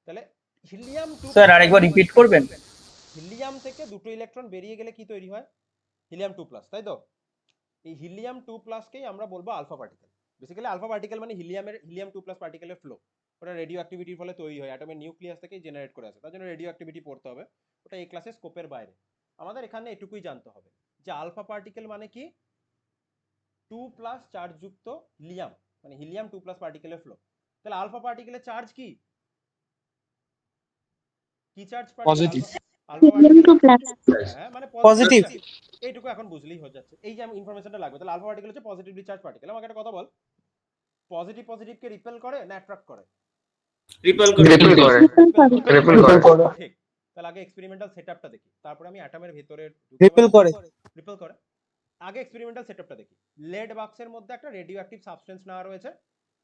তাহলে হিলিয়াম 2, স্যার আরেকবার রিপিট করবেন? হিলিয়াম থেকে দুটো ইলেকট্রন বেরিয়ে গেলে কি তৈরি হয়? হিলিয়াম 2+, তাই তো? এই হিলিয়াম 2+কেই আমরা বলবো alpha particle. Basically alpha particle মানে হিলিয়াম 2+ পার্টিকেলের ফ্লো। ওটা রেডিও অ্যাক্টিভিটির ফলে তৈরি হয়, অ্যাটমের নিউক্লিয়াস থেকেই জেনারেট করে আসে। তার জন্য রেডিও অ্যাক্টিভিটি পড়তে হবে, ওটা এই ক্লাসের স্কোপের বাইরে। আমাদের এখানে এটুকুই জানতে হবে যে আলফা পার্টিকেল মানে কি, 2+ চার্জ যুক্ত হিলিয়াম, মানে হিলিয়াম 2+ পার্টিকেলের ফ্লো। তাহলে আলফা পার্টিকেলের চার্জ কি? কি charge particle? Positive. Alpha helium particle, 2+। হ্যাঁ মানে পজিটিভ। এইটুকু এখন বুঝলেই হয়ে যাচ্ছে। এই যে ইনফরমেশনটা লাগবে। তাহলে আলফা পার্টিকেল হচ্ছে পজিটিভলি চার্জ পার্টিকেল। আমাকে একটা কথা বল, পজিটিভ পজিটিভকে রিপেল করে না অ্যাট্রাক্ট করে? রিপেল করে। রিপেল করে। রিপেল করে। ঠিক। তাহলে আগে এক্সপেরিমেন্টাল সেটআপটা দেখি, তারপরে আমি অ্যাটমের ভিতরে রিপেল করে। রিপেল করে। আগে এক্সপেরিমেন্টাল সেটআপটা দেখি। লেড বাক্সের মধ্যে একটা রেডিও অ্যাক্টিভ সাবস্টেন্স নেওয়া রয়েছে।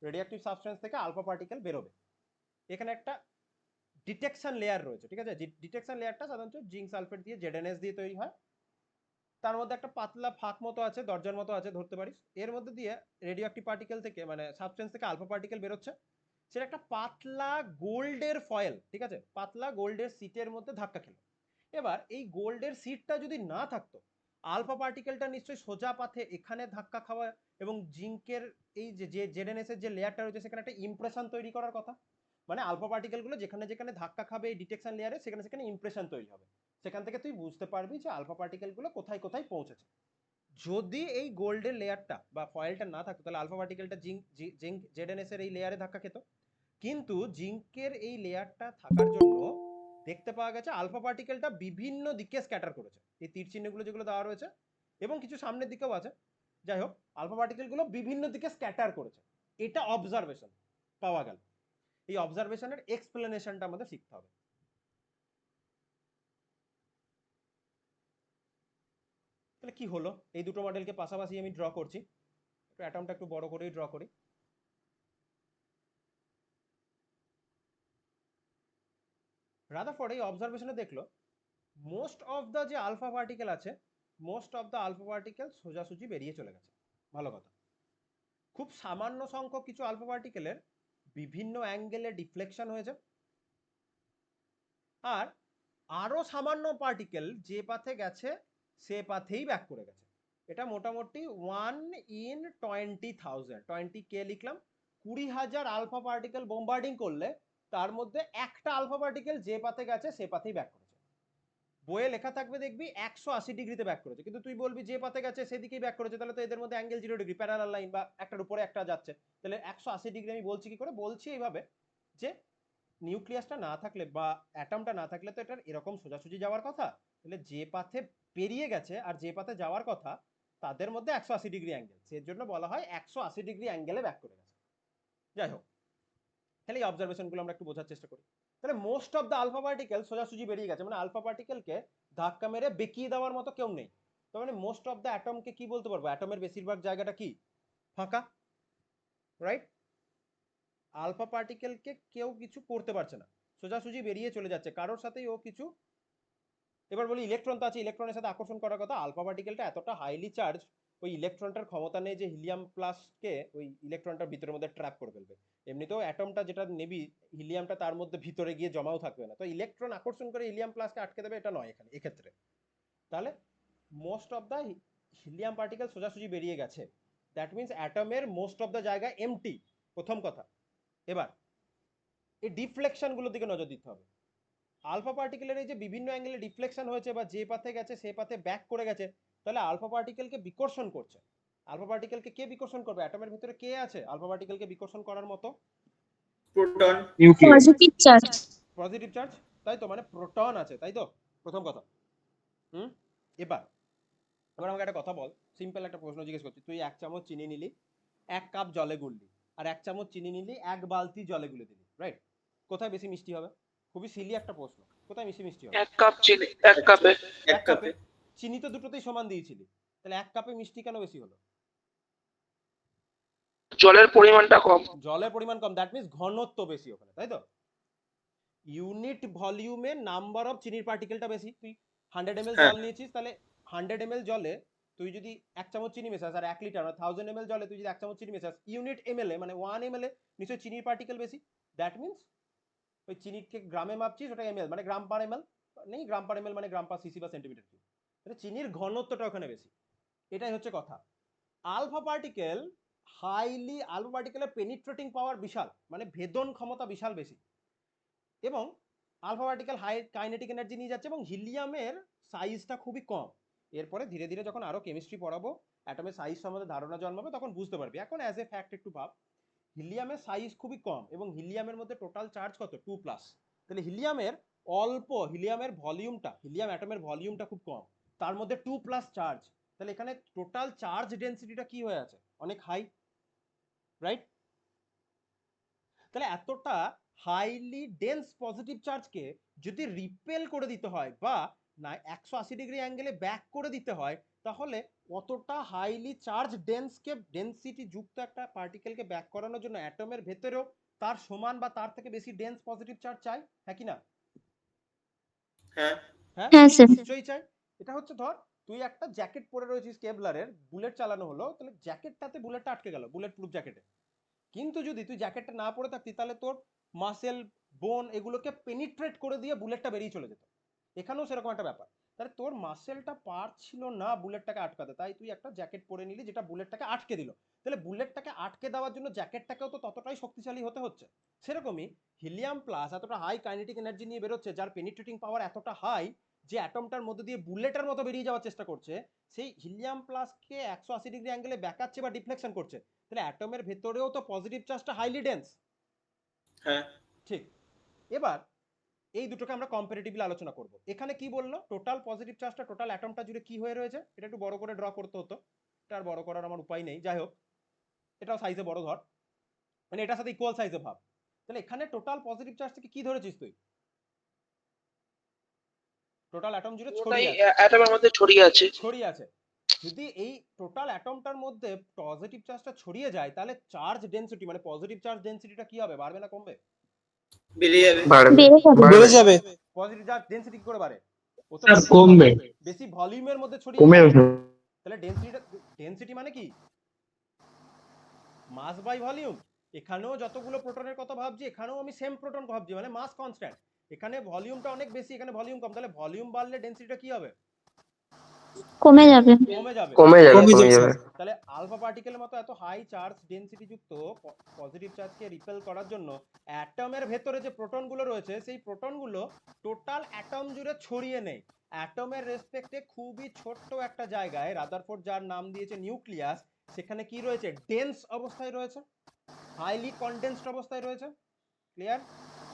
রেডিও অ্যাক্টিভ সাবস্টেন্স থেকে আলফা পার্টিকেল বেরোবে। এখানে একটা ডিটেকশন লেয়ার রয়েছে, ঠিক আছে? ডিটেকশন লেয়ারটা সাধারণত জিঙ্ক সালফেট দিয়ে, জেডএনএস দিয়ে তৈরি হয়। তার মধ্যে একটা পাতলা ফাঁক মতো আছে, দরজার মতো আছে, ধরতে পারিস। এর মধ্যে দিয়ে রেডিও অ্যাক্টিভ পার্টিকেল থেকে, মানে সাবস্টেন্স থেকে আলফা পার্টিকেল বেরোচ্ছে। সেটা একটা পাতলা গোল্ডের ফয়েল, ঠিক আছে? পাতলা গোল্ডের সিটের মধ্যে ধাক্কা খেলো। এবার এই গোল্ডের সিটটা যদি না থাকতো, আলফা পার্টিকেলটা নিশ্চয়ই সোজা পাথে এখানে ধাক্কা খাওয়া এবং জিঙ্কের এই যে জেডএনএস এর যে লেয়ারটা রয়েছে সেখানে একটা ইমপ্রেশন তৈরি করার কথা। মানে আলফা পার্টিকেলগুলো যেখানে যেখানে ধাক্কা খাবে এই ডিটেকশন লেয়ারে, সেখানে সেখানে ইমপ্রেশন তৈরি হবে। সেখান থেকে তুই বুঝতে পারবি যে আলফা পার্টিকেলগুলো কোথায় কোথায় পৌঁছেছে। যদি এই গোল্ডের লেয়ারটা বা ফয়েলটা না থাকতো, তাহলে আলফা পার্টিকেলটা জিঙ্ক জেডএনএস এর এই লেয়ারে ধাক্কা খেত। কিন্তু জিঙ্কের এই লেয়ারটা থাকার জন্য দেখতে পাওয়া গেছে আলফা পার্টিকেলটা বিভিন্ন দিকে স্ক্যাটার করেছে। এই তীর চিহ্নগুলো যেগুলো দেওয়া রয়েছে, এবং কিছু সামনের দিকেও আছে। যাই হোক, আলফা পার্টিকেলগুলো বিভিন্ন দিকে স্ক্যাটার করেছে। এটা অবজারভেশন পাওয়া গেল। এই অবজারভেশনের এক্সপ্লেনেশনটা আমাদের শিখতে হবে। তাহলে কি হলো? এই দুটো মডেলকে পাশাপাশি আমি ড্র করছি। একটু অ্যাটমটা একটু বড় করেই ড্র করি। রাদারফোর্ড এই অবজারভেশনে দেখলো মোস্ট অফ দ্য যে আলফা পার্টিকেল আছে, most of the alpha particle সোজাসুজি বেরিয়ে চলে গেছে। ভালো কথা। খুব সামান্য সংখ্যক কিছু আলফা পার্টিকেলের বিভিন্ন অ্যাঙ্গেলে ডিফ্লেকশন হয়েছে। আর আরো সামান্য পার্টিকেল যে পাথে গেছে সে পাথেই ব্যাক করে গেছে। এটা মোটামুটি 1/20,000, 20K লিখলাম। 20,000 আলফা পার্টিকেল বোম্বার্ডিং করলে তার মধ্যে একটা আলফা পার্টিকেল যে পাথে গেছে সে পাথেই ব্যাক করেছে। বইয়ে লেখা থাকবে দেখবি 180 ডিগ্রিতে ব্যাক করেছে, কিন্তু তুই বলবি যে পাথে গেছে সেদিকেই ব্যাক করেছে, তাহলে তো এদের মধ্যে অ্যাঙ্গেল 0 ডিগ্রি, প্যারালাল লাইন, বা একটার উপরে একটা যাচ্ছে। তাহলে 180 ডিগ্রি আমি বলছি কি করে? বলছি এইভাবে যে নিউক্লিয়াসটা না থাকলে বা অ্যাটমটা না থাকলে তো এটার এরকম সোজাসুজি যাওয়ার কথা। তাহলে যে পাথে পেরিয়ে গেছে আর যে পাথে যাওয়ার কথা তাদের মধ্যে 180 ডিগ্রি অ্যাঙ্গেল, সেজন্য বলা হয় 180 ডিগ্রি অ্যাঙ্গেলে ব্যাক করে গেছে। যাই হোক, তাহলে এই অবজারভেশনগুলো আমরা একটু বোঝার চেষ্টা করি। তাহলে most of the alpha particle সোজাসুজি বেরিয়ে গেছে, মানে আলফা পার্টিকেলকে ধাক্কা মেরে বেঁকিয়ে দেওয়ার মতো কেউ নেই। তার মানে মোস্ট অফ দ্য অ্যাটমকে কি বলতে পারবো, অ্যাটমের বেশিরভাগ জায়গাটা কি ফাঁকা, রাইট? আলফা পার্টিকেলকে কেউ কিছু করতে পারছে না, সোজাসুজি বেরিয়ে চলে যাচ্ছে, কারোর সাথেই ও কিছু। এবার বলি ইলেকট্রন তো আছে, ইলেকট্রনের সাথে আকর্ষণ করার কথা। আলফা পার্টিকেলটা এতটা হাইলি চার্জ, ওই ইলেকট্রনটার ক্ষমতা নেই যে হিলিয়াম প্লাসকে ওই ইলেকট্রনটার ভিতরের মধ্যে ট্র্যাপ করে ফেলবে। এমনিতেও অ্যাটমটা যেটা নেবি হিলিয়ামটা তার মধ্যে ভিতরে গিয়ে জমাও থাকবে না, তো ইলেকট্রন আকর্ষণ করে হিলিয়াম প্লাসকে আটকে দেবে এটা নয় এখানে এক্ষেত্রে। তাহলে most of the helium particle সোজাসুজি বেরিয়ে গেছে, দ্যাট মিনস অ্যাটমের মোস্ট অফ দ্য জায়গা এমটি, প্রথম কথা। এবার এই ডিফ্লেকশন গুলোর দিকে নজর দিতে হবে। আলফা পার্টিকেলের এই যে বিভিন্ন অ্যাঙ্গেলে ডিফ্লেকশন হয়েছে বা যে পাথে গেছে সে পাথে ব্যাক করে গেছে, তাহলে আলফা পার্টিকেলকে বিকর্ষণ করছে। আলফা পার্টিকেলকে কে বিকর্ষণ করবে? অ্যাটমের ভিতরে কে আছে আলফা পার্টিকেলকে বিকর্ষণ করার মতো? Proton. Nucleus. Positive charge. Positive charge, তাই তো, মানে প্রোটন আছে, তাই তো, প্রথম কথা। এবার এবার আমাকে একটা কথা বল, সিম্পল একটা প্রশ্ন জিজ্ঞেস করছি। তুই 1 চামচ চিনি নিলি, 1 কাপ জলে গুললি, আর 1 চামচ চিনি নিলি 1 বালতি জলে গুলে দিলি, রাইট? কোথায় বেশি মিষ্টি হবে? খুবই সিলি একটা প্রশ্ন, কোথায় বেশি মিষ্টি হবে? 1 কাপ চিনি 1 কাপে। 1 কাপে। চিনি তো দুটোতেই সমান দিয়েছিলি, তাহলে 1 কাপে মিষ্টি কেন বেশি হলো? জলের পরিমাণটা কম। জলের পরিমাণ কম, দ্যাট মিন্স ঘনত্ব বেশি ওখানে, তাই তো? ইউনিট ভলিউমে নাম্বার অফ চিনির পার্টিকেলটা বেশি। তুই 100 ml জল নিয়েছিস, তাহলে 100 ml জলে তুই যদি 1 চামচ চিনি মেশাস, আর 1 লিটার মানে 1000 ml জলে তুই যদি 1 চামচ চিনি মেশাস, ইউনিট এমএল এ মানে 1 ml এ নিশ্চয়ই চিনির পার্টিকেল বেশি। দ্যাট মিন্স ওই চিনিকে গ্রামে মাপছিস, ওটা এমএল মানে গ্রাম পার এমএল নেই, গ্রাম পার এমএল মানে গ্রাম পার সিসি বা সেন্টিমিটার কিউব, তাহলে চিনির ঘনত্বটা ওখানে বেশি। এটাই হচ্ছে কথা। আলফা পার্টিকেল হাইলি, আলফা পার্টিকেলের পেনিট্রেটিং পাওয়ার বিশাল, মানে ভেদন ক্ষমতা বিশাল বেশি, এবং alpha particle high kinetic energy নিয়ে যাচ্ছে, এবং হিলিয়ামের সাইজটা খুবই কম। এরপরে ধীরে ধীরে যখন আরো কেমিস্ট্রি পড়াবো, অ্যাটমের সাইজ সম্বন্ধে ধারণা জন্মাবে, তখন বুঝতে পারবি। এখন অ্যাজ এ ফ্যাক্ট একটু ভাব, হিলিয়ামের সাইজ খুবই কম, এবং হিলিয়ামের মধ্যে টোটাল চার্জ কত? 2+। তাহলে হিলিয়ামের অল্প, হিলিয়ামের ভলিউমটা, হিলিয়াম অ্যাটমের ভলিউমটা খুব কম, তার মধ্যে 2+ চার্জ, তাহলে এখানে টোটাল চার্জ ডেন্সিটিটা কি হয়ে আছে? অনেক হাই, রাইট? তাহলে এতটা হাইলি ডেন্স পজিটিভ চার্জকে যদি রিপেল করে দিতে হয় বা না 180 ডিগ্রি অ্যাঙ্গেলে ব্যাক করে দিতে হয়, তাহলে অতটা হাইলি চার্জ ডেন্সকে, ডেন্সিটি যুক্ত একটা পার্টিকেলকে ব্যাক করানোর জন্য অ্যাটমের ভেতরেও তার সমান বা তার থেকে বেশি ডেন্স পজিটিভ চার্জ চাই, হ্যাঁ কি না? হ্যাঁ হ্যাঁ হ্যাঁ স্যার। নিশ্চয়ই চাই। এটা হচ্ছে, ধর তুই একটা জ্যাকেট পরে রয়েছিস কেবলারের, বুলেট চালানো হলো, তাহলে জ্যাকেটটাতে বুলেটটা আটকে গেল, বুলেট প্রুফ জ্যাকেটে। কিন্তু যদি তুই জ্যাকেটটা না পরে থাকতি, তাহলে তোর মাসেল, বোন এগুলোকে পেনিট্রেট করে দিয়ে বুলেটটা বেরিয়ে চলে যেত। এখানেও সেরকম একটা ব্যাপার, তাহলে তোর মাসেলটা পারছিল না বুলেটটাকে আটকাতে, তাই তুই একটা জ্যাকেট পরে নিলি যেটা বুলেটটাকে আটকে দিল। তাহলে বুলেটটাকে আটকে দেওয়ার জন্য জ্যাকেটটাকেও তো ততটাই শক্তিশালী হতে হচ্ছে। সেরকমই হিলিয়াম প্লাস এতটা হাই কাইনেটিক এনার্জি নিয়ে বেরোচ্ছে, যার পেনিট্রেটিং পাওয়ার এতটা হাই যে অ্যাটমটার মধ্যে দিয়ে বুলেটের মতো বেরিয়ে যাওয়ার চেষ্টা করছে, সেই হিলিয়াম প্লাসকে 180 ডিগ্রি অ্যাঙ্গেলে ব্যাকাচ্ছে বা ডিফ্লেকশন করছে। তাহলে অ্যাটমের ভেতরেও তো পজিটিভ চার্জটা হাইলি ডেন্স। হ্যাঁ ঠিক। এবার এই দুটোকে আমরা কম্পারেটিভলি আলোচনা করব। এখানে কি বললো, টোটাল পজিটিভ চার্জটা টোটাল অ্যাটমটা জুড়ে কি হয়ে রয়েছে, এটা একটু বড় করে ড্র করতে হতো, এটা আর বড় করার আমার উপায় নেই, যাই হোক এটাও সাইজে বড় ধর, মানে এটার সাথে ইকুয়াল সাইজে ভাব। তাহলে এখানে টোটাল পজিটিভ চার্জ থেকে কি ধরেছিস তুই? টোটাল অ্যাটম জুড়ে ছড়িয়ে আছে, অ্যাটমের মধ্যে ছড়িয়ে আছে। ছড়িয়ে আছে। যদি এই টোটাল অ্যাটমটার মধ্যে পজিটিভ চার্জটা ছড়িয়ে যায়, তাহলে চার্জ ডেনসিটি মানে পজিটিভ চার্জ ডেনসিটিটা কি হবে, বাড়বে না কমবে? বেরিয়ে যাবে। বেড়ে যাবে। পজিটিভ চার্জ ডেনসিটি কি করে বাড়ে? ও তো স্যার কমবে। বেশি ভলিউমের মধ্যে ছড়িয়ে কমে যায়। আসবে। তাহলে ডেনসিটিটা, ডেনসিটি মানে কি? মাস বাই ভলিউম। এখানেও যতগুলো প্রোটনের কথা ভাবছি, এখানেও আমি সেম প্রোটন ভাবছি, মানে মাস কনস্ট্যান্ট। এখানে ভলিউমটা অনেক বেশি, এখানে ভলিউম কম, তাহলে ভলিউম বাড়লে ডেনসিটিটা কি হবে? কমে যাবে। কমে যাবে। কমে যাবে, কমে কমে যাবে। যাবে। তাহলে আলফা পার্টিকেলের মতো এত হাই চার্জ ডেনসিটি যুক্ত পজিটিভ চার্জকে রিপেল করার জন্য অ্যাটমের ভেতরে যে প্রোটনগুলো রয়েছে, সেই প্রোটনগুলো টোটাল অ্যাটম জুড়ে ছড়িয়ে নেই, অ্যাটমের রেসপেক্টে খুবই ছোট্ট একটা জায়গায়, রাদারফোর্ড যার নাম দিয়েছে নিউক্লিয়াস, সেখানে কি রয়েছে? ডেন্স অবস্থায় রয়েছে, হাইলি কনডেন্সড অবস্থায় রয়েছে। ক্লিয়ার?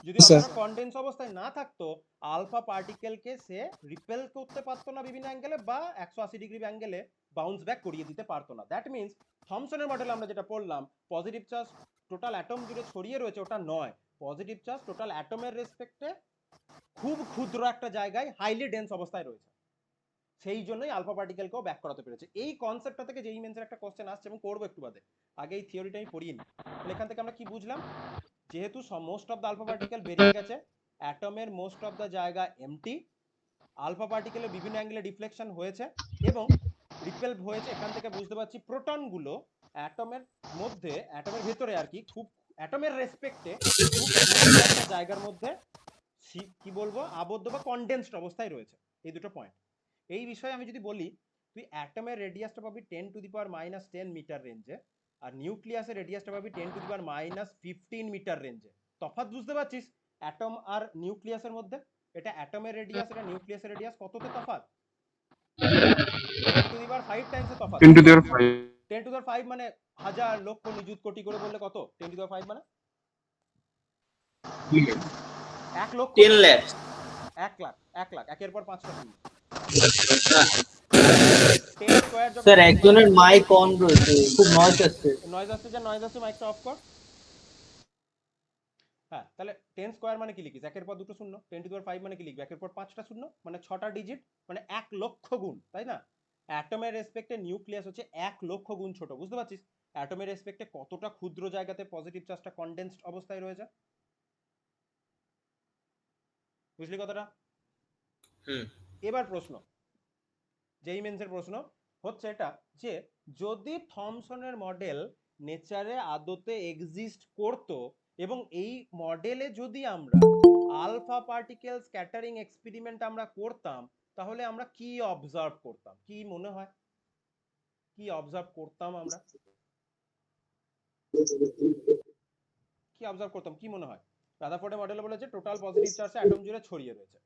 যদি অতটা কনডেন্স অবস্থায় না থাকতো, আলফা পার্টিকেলকে সে রিপেল করতে পারতো না বিভিন্ন অ্যাঙ্গেলে, বা 180 ডিগ্রি অ্যাঙ্গেলে বাউন্স ব্যাক করিয়ে দিতে পারতো না। দ্যাট মিন্স থমসনের মডেলে আমরা যেটা পড়লাম, পজিটিভ চার্জ টোটাল অ্যাটম জুড়ে ছড়িয়ে রয়েছে, ওটা নয়, পজিটিভ চার্জ টোটাল অ্যাটমের রেসপেক্টে খুব ক্ষুদ্র একটা জায়গায় হাইলি ডেন্স অবস্থায় রয়েছে, সেই জন্যই আলফা পার্টিকেলকেও ব্যাক করাতে পেরেছে। এই কনসেপ্টটা থেকে যেই মেন্সের একটা কোশ্চেন আসছে এবং করবো একটু বাদে, আগে এই থিওরিটা আমি পড়িয়ে নিই। তাহলে এখান থেকে আমরা কি বুঝলাম, যেহেতু most of the alpha particle বেরিয়ে গেছে, অ্যাটমের মোস্ট অফ দ্য জায়গা এমটি, আলফা পার্টিকেলের বিভিন্ন অ্যাঙ্গেলে ডিফ্লেকশন হয়েছে এবং রিপেল হয়েছে। এখান থেকে বুঝতে পারছি প্রোটনগুলো অ্যাটমের মধ্যে, অ্যাটমের ভেতরে আর কি, খুব অ্যাটমের রেসপেক্টে খুব ছোট একটা জায়গার মধ্যে কি বলবো আবদ্ধ বা কনডেন্সড অবস্থায় রয়েছে। এই দুটো পয়েন্ট। এই বিষয়ে আমি যদি বলি, তুই অ্যাটমের রেডিয়াসটা পাবি 10⁻⁻10 মিটার রেঞ্জে, আর নিউক্লিয়াসের রেডিয়াসটা পাবি 10⁻⁻15 মিটার রেঞ্জে। তফাৎ বুঝতে পারছিস অ্যাটম আর নিউক্লিয়াসের মধ্যে? এটা অ্যাটমের রেডিয়াস, এটা নিউক্লিয়াসের রেডিয়াস, কততে তফাৎ? 10⁵ টাইমস এ তফাৎ। 10⁵ 10⁵ মানে হাজার লক্ষ নিযুত কোটি করে বললে কত? 10⁵ মানে 1 লক্ষ, 10 লাখ। 1 লাখ, 1 লাখ, একের পর 5টা শূন্য। 10 স্কয়ার যখন স্যার একজনের মাইক অন রয়েছে, খুব নয়েজ আসছে। নয়েজ আসছে, যা নয়েজ আসছে মাইকটা অফ কর। হ্যাঁ, তাহলে 10 স্কয়ার মানে কি লিখিস? একের পর দুটো শূন্য। 10⁵ মানে কি লিখবি? একের পর 5টা শূন্য, মানে 6টা ডিজিট, মানে 1 লক্ষ গুণ, তাই না? অ্যাটমের রেসপেক্টে নিউক্লিয়াস হচ্ছে 1 লক্ষ গুণ ছোট। বুঝতে পারছিস অ্যাটমের রেসপেক্টে কতটা ক্ষুদ্র জায়গাতে পজিটিভ চার্জটা কনডেন্সড অবস্থায় রয়েছে? বুঝলি কথাটা? হুম। এবার প্রশ্ন, যেই মেন্সের প্রশ্ন হচ্ছে এটা, যে যদি থমসনের মডেল নেচারে আদতে এক্সিস্ট করত এবং এই মডেলে যদি আমরা আলফা পার্টিকেল স্ক্যাটারিং এক্সপেরিমেন্ট আমরা করতাম, তাহলে আমরা কি অবজার্ভ করতাম? কি মনে হয় কি অবজার্ভ করতাম আমরা? কি অবজার্ভ করতাম, কি মনে হয়? রাদারফোর্ডের মডেলে বলেছে টোটাল পজিটিভ চার্জ অ্যাটম জুড়ে ছড়িয়ে রয়েছে।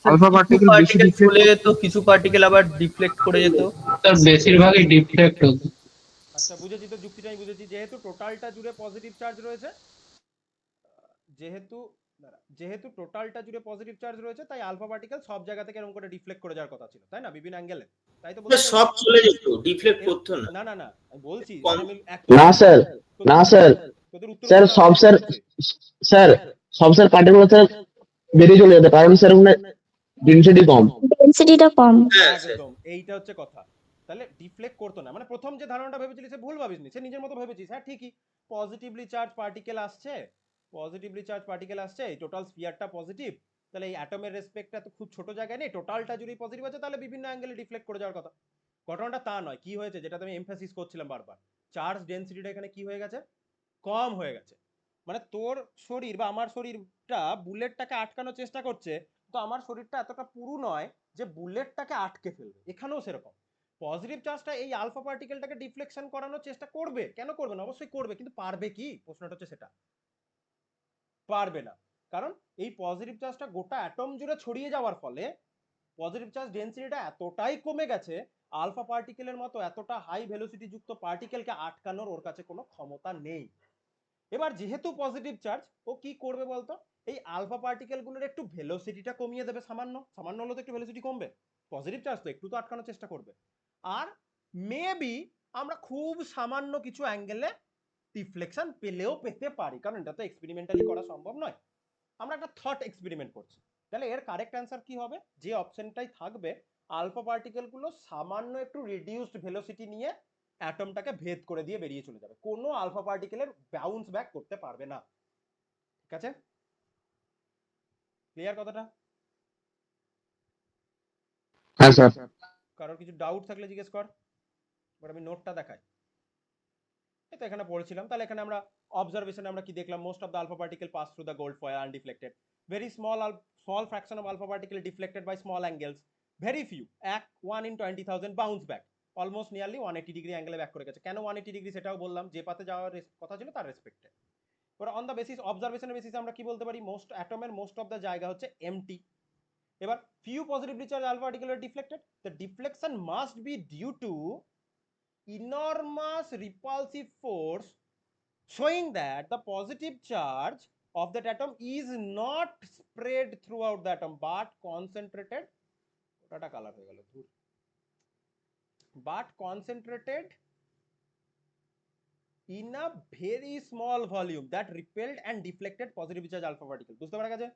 আলফা কিছু পার্টিকেল বেশি পার্টিকেল ডিফ্লেক্ট চলে যেত, কিছু পার্টিকেল আবার ডিফ্লেক্ট করে যেত। তার বেশিরভাগই ডিফ্লেক্ট হতো। আচ্ছা, বুঝেছি, তো যুক্তিটা আমি বুঝেছি। যেহেতু টোটালটা জুড়ে পজিটিভ চার্জ রয়েছে, যেহেতু যেহেতু টোটালটা জুড়ে পজিটিভ চার্জ রয়েছে, তাই আলফা পার্টিকেল সব জায়গা থেকে এরকম করে ডিফ্লেক্ট করে যাওয়ার কথা ছিল, তাই না? বিভিন্ন অ্যাঙ্গেলে, তাই তো বলতে চাইছি? সব চলে যেত, ডিফ্লেক্ট করতো না। না না না, আমি বলছি কম। আমি না স্যার, না স্যার, তোদের উত্তর স্যার সব স্যার, স্যার সব স্যার পার্টিকুলার স্যার বেরিয়ে চলে যেতে, কারণ স্যার ওখানে ডেনসিটি কম। ডেন্সিটিটা কম। হ্যাঁ স্যার। একদম, এইটা হচ্ছে কথা। তাহলে ডিফ্লেক্ট করতো না, মানে প্রথম যে ধারণাটা ভেবেছিলি সে ভুল ভাবিসনি, সে নিজের মতো ভেবেছিস। হ্যাঁ ঠিকই, পজিটিভলি চার্জ পার্টিকেল আসছে, পজিটিভলি চার্জ পার্টিকেল আসছে, এই টোটাল স্ফিয়ারটা পজিটিভ, তাহলে এই অ্যাটমের রেসপেক্টটা তো খুব ছোট জায়গায় নেই, টোটালটা জুড়েই পজিটিভ আছে, তাহলে বিভিন্ন অ্যাঙ্গেলে ডিফ্লেক্ট করে যাওয়ার কথা। ঘটনাটা তা নয়। কি হয়েছে, যেটা আমি এমফাসিস করছিলাম বারবার, চার্জ ডেনসিটিটা এখানে কি হয়ে গেছে? কম হয়ে গেছে। মানে তোর শরীর বা আমার শরীরটা বুলেটটাকে আটকানোর চেষ্টা করছে, তো আমার শরীরটা এতটা পুরু নয় যে বুলেটটাকে আটকে ফেলবে। এখানেও সেরকম পজিটিভ চার্জটা এই আলফা পার্টিকেলটাকে ডিফ্লেকশন করানোর চেষ্টা করবে। কেন করবে না? অবশ্যই করবে, কিন্তু পারবে কি? প্রশ্নটা হচ্ছে সেটা। পারবে না, কারণ এই পজিটিভ চার্জটা গোটা অ্যাটম জুড়ে ছড়িয়ে যাওয়ার ফলে পজিটিভ চার্জ ডেনসিটিটা এতটাই কমে গেছে, আলফা পার্টিকেলের মতো এতটা হাই ভেলোসিটি যুক্ত পার্টিকেলকে আটকানোর ওর কাছে কোনো ক্ষমতা নেই। এবার যেহেতু পজিটিভ চার্জ, ও কি করবে বলতো? এই আলফা পার্টিকেলগুলোর একটু ভেলোসিটিটা কমিয়ে দেবে, সামান্য সামান্য হলো তো একটু ভেলোসিটি কমবে, পজিটিভ চার্জ তো একটু তো আটকানোর চেষ্টা করবে। আর মেবি আমরা খুব সামান্য কিছু অ্যাঙ্গেলে ডিফ্লেকশন পেলেও পেতে পারি, কারণ এটা তো এক্সপেরিমেন্টালি করা সম্ভব নয়, আমরা একটা থট এক্সপেরিমেন্ট করছি। তাহলে এর কারেক্ট অ্যান্সার কি হবে? যে অপশনটাই থাকবে, আলফা পার্টিকেলগুলো সামান্য একটু রিডিউসড ভেলোসিটি নিয়ে অ্যাটমটাকে ভেদ করে দিয়ে বেরিয়ে চলে যাবে, কোনো আলফা পার্টিকেলের বাউন্স ব্যাক করতে পারবে না। ঠিক আছে, ক্লিয়ার কথাটা? হ্যাঁ স্যার। কারোর কিছু ডাউট থাকলে জিজ্ঞেস কর, বাট আমি নোটটা দেখাই। এই তো এখানে পড়েছিলাম। তাহলে এখানে আমরা অবজারভেশনে আমরা কি দেখলাম? Most of the alpha particle pass through the gold foil undeflected, very small fraction of alpha particle deflected by small angles, very few, 1 in 20,000 bounce back, almost nearly 180 degree অ্যাঙ্গেলে ব্যাক করে গেছে। কেন 180 ডিগ্রি সেটাও বললাম, যে পাতে যাওয়ার কথা ছিল তার রেসপেক্টে। এবার অন দ্য বেসিস অবজারভেশনের বেসিসে আমরা কি বলতে পারি? মোস্ট অ্যাটমের মোস্ট অফ দ্য জায়গা হচ্ছে এমটি। এবার few positively charged alpha particle are deflected, the deflection must be due to enormous repulsive force showing that the positive charge of that atom is not spread throughout the atom but concentrated, ওটা colour হয়ে গেল ধুর, but concentrated in a very small volume that repelled and deflected positive charge alpha particle। বুঝতে পারা গেছে?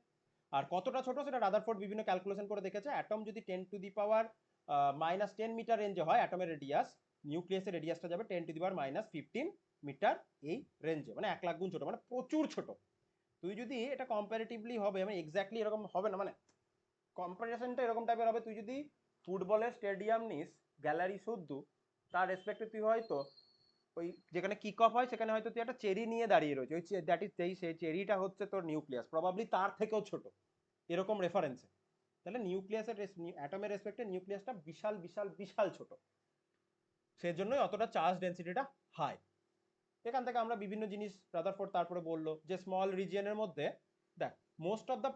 আর কতটা ছোট সেটা রাদারফোর্ড বিভিন্ন ক্যালকুলেশন করে দেখেছে। অ্যাটম যদি 10⁻⁻10 মিটার রেঞ্জে হয়, অ্যাটমের রেডিয়াস, নিউক্লিয়াসের রেডিয়াসটা যাবে 10⁻⁻15 মিটার এই রেঞ্জে, মানে 1 লাখ গুণ ছোট, মানে প্রচুর ছোট। তুই যদি এটা কম্পারেটিভলি হবে, মানে এক্স্যাক্টলি এরকম হবে না, মানে কম্পারিজনটা এরকম টাইপের হবে, তুই যদি ফুটবলের স্টেডিয়াম নিস গ্যালারি শুদ্ধ, তার রেসপেক্টে তুই হয়তো ওই যেখানে কিক অফ হয় সেখানে হয়তো তুই একটা চেরি নিয়ে দাঁড়িয়ে রয়েছে, ওই দ্যাট ইজ সেই চেরিটা হচ্ছে তোর নিউক্লিয়াস, প্রবাবলি তার থেকেও ছোট এরকম রেফারেন্সে। তাহলে নিউক্লিয়াসের অ্যাটমের রেসপেক্টে নিউক্লিয়াসটা বিশাল বিশাল বিশাল ছোট, সেজন্যই অতটা চার্জ ডেন্সিটিটা হাই। এখান থেকে আমরা বিভিন্ন জিনিস রাদারফোর্ড তারপরে বললো যে স্মল রিজিয়নের মধ্যে দেখ most of the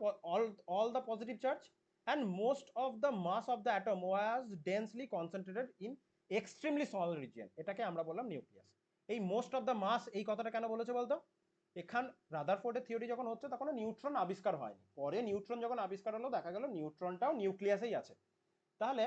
all the positive charge and most of the mass of the atom was densely concentrated in extremely small region, এটাকে আমরা বললাম নিউক্লিয়াস। এই মোস্ট অফ দ্য মাস এই কথাটা কেন বলেছে বলতো? এখান রাদারফোর্ডের থিওরি যখন হচ্ছে তখন নিউট্রন আবিষ্কার হয়নি, পরে নিউট্রন যখন আবিষ্কার হলো দেখা গেল নিউট্রনটাও নিউক্লিয়াসেই আছে। তাহলে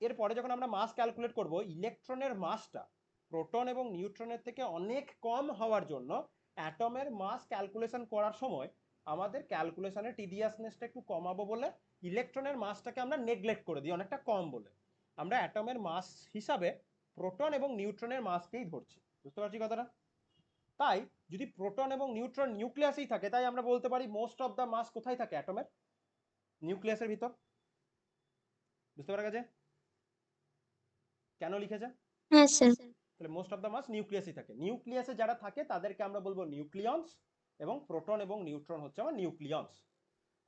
এরপরে যখন আমরা মাস ক্যালকুলেট করব, ইলেকট্রনের মাসটা প্রোটন এবং নিউট্রনের থেকে অনেক কম হওয়ার জন্য অ্যাটমের মাস ক্যালকুলেশন করার সময় আমাদের ক্যালকুলেশনের টিডিয়াসনেসটা একটু কমাবো বলে ইলেকট্রনের মাসটাকে আমরা নেগলেক্ট করে দিই অনেকটা কম বলে, আমরা অ্যাটমের মাস হিসাবে প্রোটন এবং নিউট্রনের মাসকেই ধরছি। বুঝতে পারছি কথাটা? তাই যদি প্রোটন এবং নিউট্রন নিউক্লিয়াসেই থাকে, তাই আমরা বলতে পারি মোস্ট অফ দ্য মাস কোথায় থাকে? অ্যাটমের নিউক্লিয়াসের ভিতর। বুঝতে পারা গেছে কেন লিখেছে? হ্যাঁ স্যার। তাহলে মোস্ট অফ দ্য মাস নিউক্লিয়াসই থাকে, নিউক্লিয়াসে যারা থাকে তাদেরকে আমরা বলবো নিউক্লিয়ন্স, এবং প্রোটন এবং নিউট্রন হচ্ছে আমার নিউক্লিয়ন্স।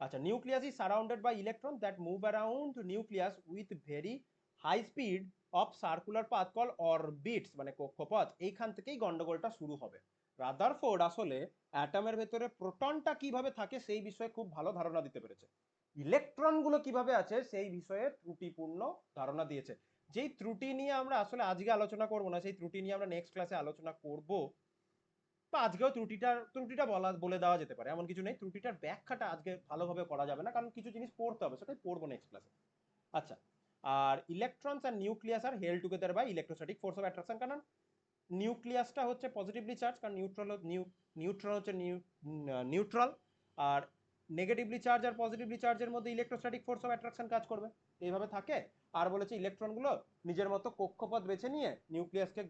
আচ্ছা, nucleus is surrounded by electron that move around nucleus with very high speed of circular path call orbits, মানে কক্ষপথ। এইখান থেকেই গন্ডগোলটা শুরু হবে। রাদারফোর্ড আসলে অ্যাটমের ভেতরে প্রোটনটা কিভাবে থাকে সেই বিষয়ে খুব ভালো ধারণা দিতে পেরেছে, ইলেকট্রনগুলো কিভাবে আছে সেই বিষয়ে ত্রুটিপূর্ণ ধারণা দিয়েছে। যেই ত্রুটি নিয়ে আমরা আসলে আজকে আলোচনা করব না, সেই ত্রুটি নিয়ে আমরা নেক্সট ক্লাসে আলোচনা করব, বা আজকেও ত্রুটিটা বলে দেওয়া যেতে পারে, এমন কিছু নেই। ত্রুটিটার ব্যাখ্যাটা আজকে ভালোভাবে করা যাবে না, কারণ কিছু জিনিস পড়তে হবে, সেটাই পড়বো নেক্সট ক্লাসে। আচ্ছা, আর electrons and nucleus are held together by electrostatic force of attraction. কারণ নিউক্লিয়াসটা হচ্ছে পজিটিভলি চার্জ, কারণ নিউট্রন হচ্ছে নিউট্রাল, আর নেগেটিভলি চার্জ আর পজিটিভলি চার্জের মধ্যে ইলেকট্রোস্ট্যাটিক ফোর্স অফ অ্যাট্রাকশন কাজ করবে, এইভাবে থাকে। আর বলেছে ইলেকট্রনগুলো নিজের মতো কক্ষপথ বেছে নিয়ে নিউক্লিয়াসকে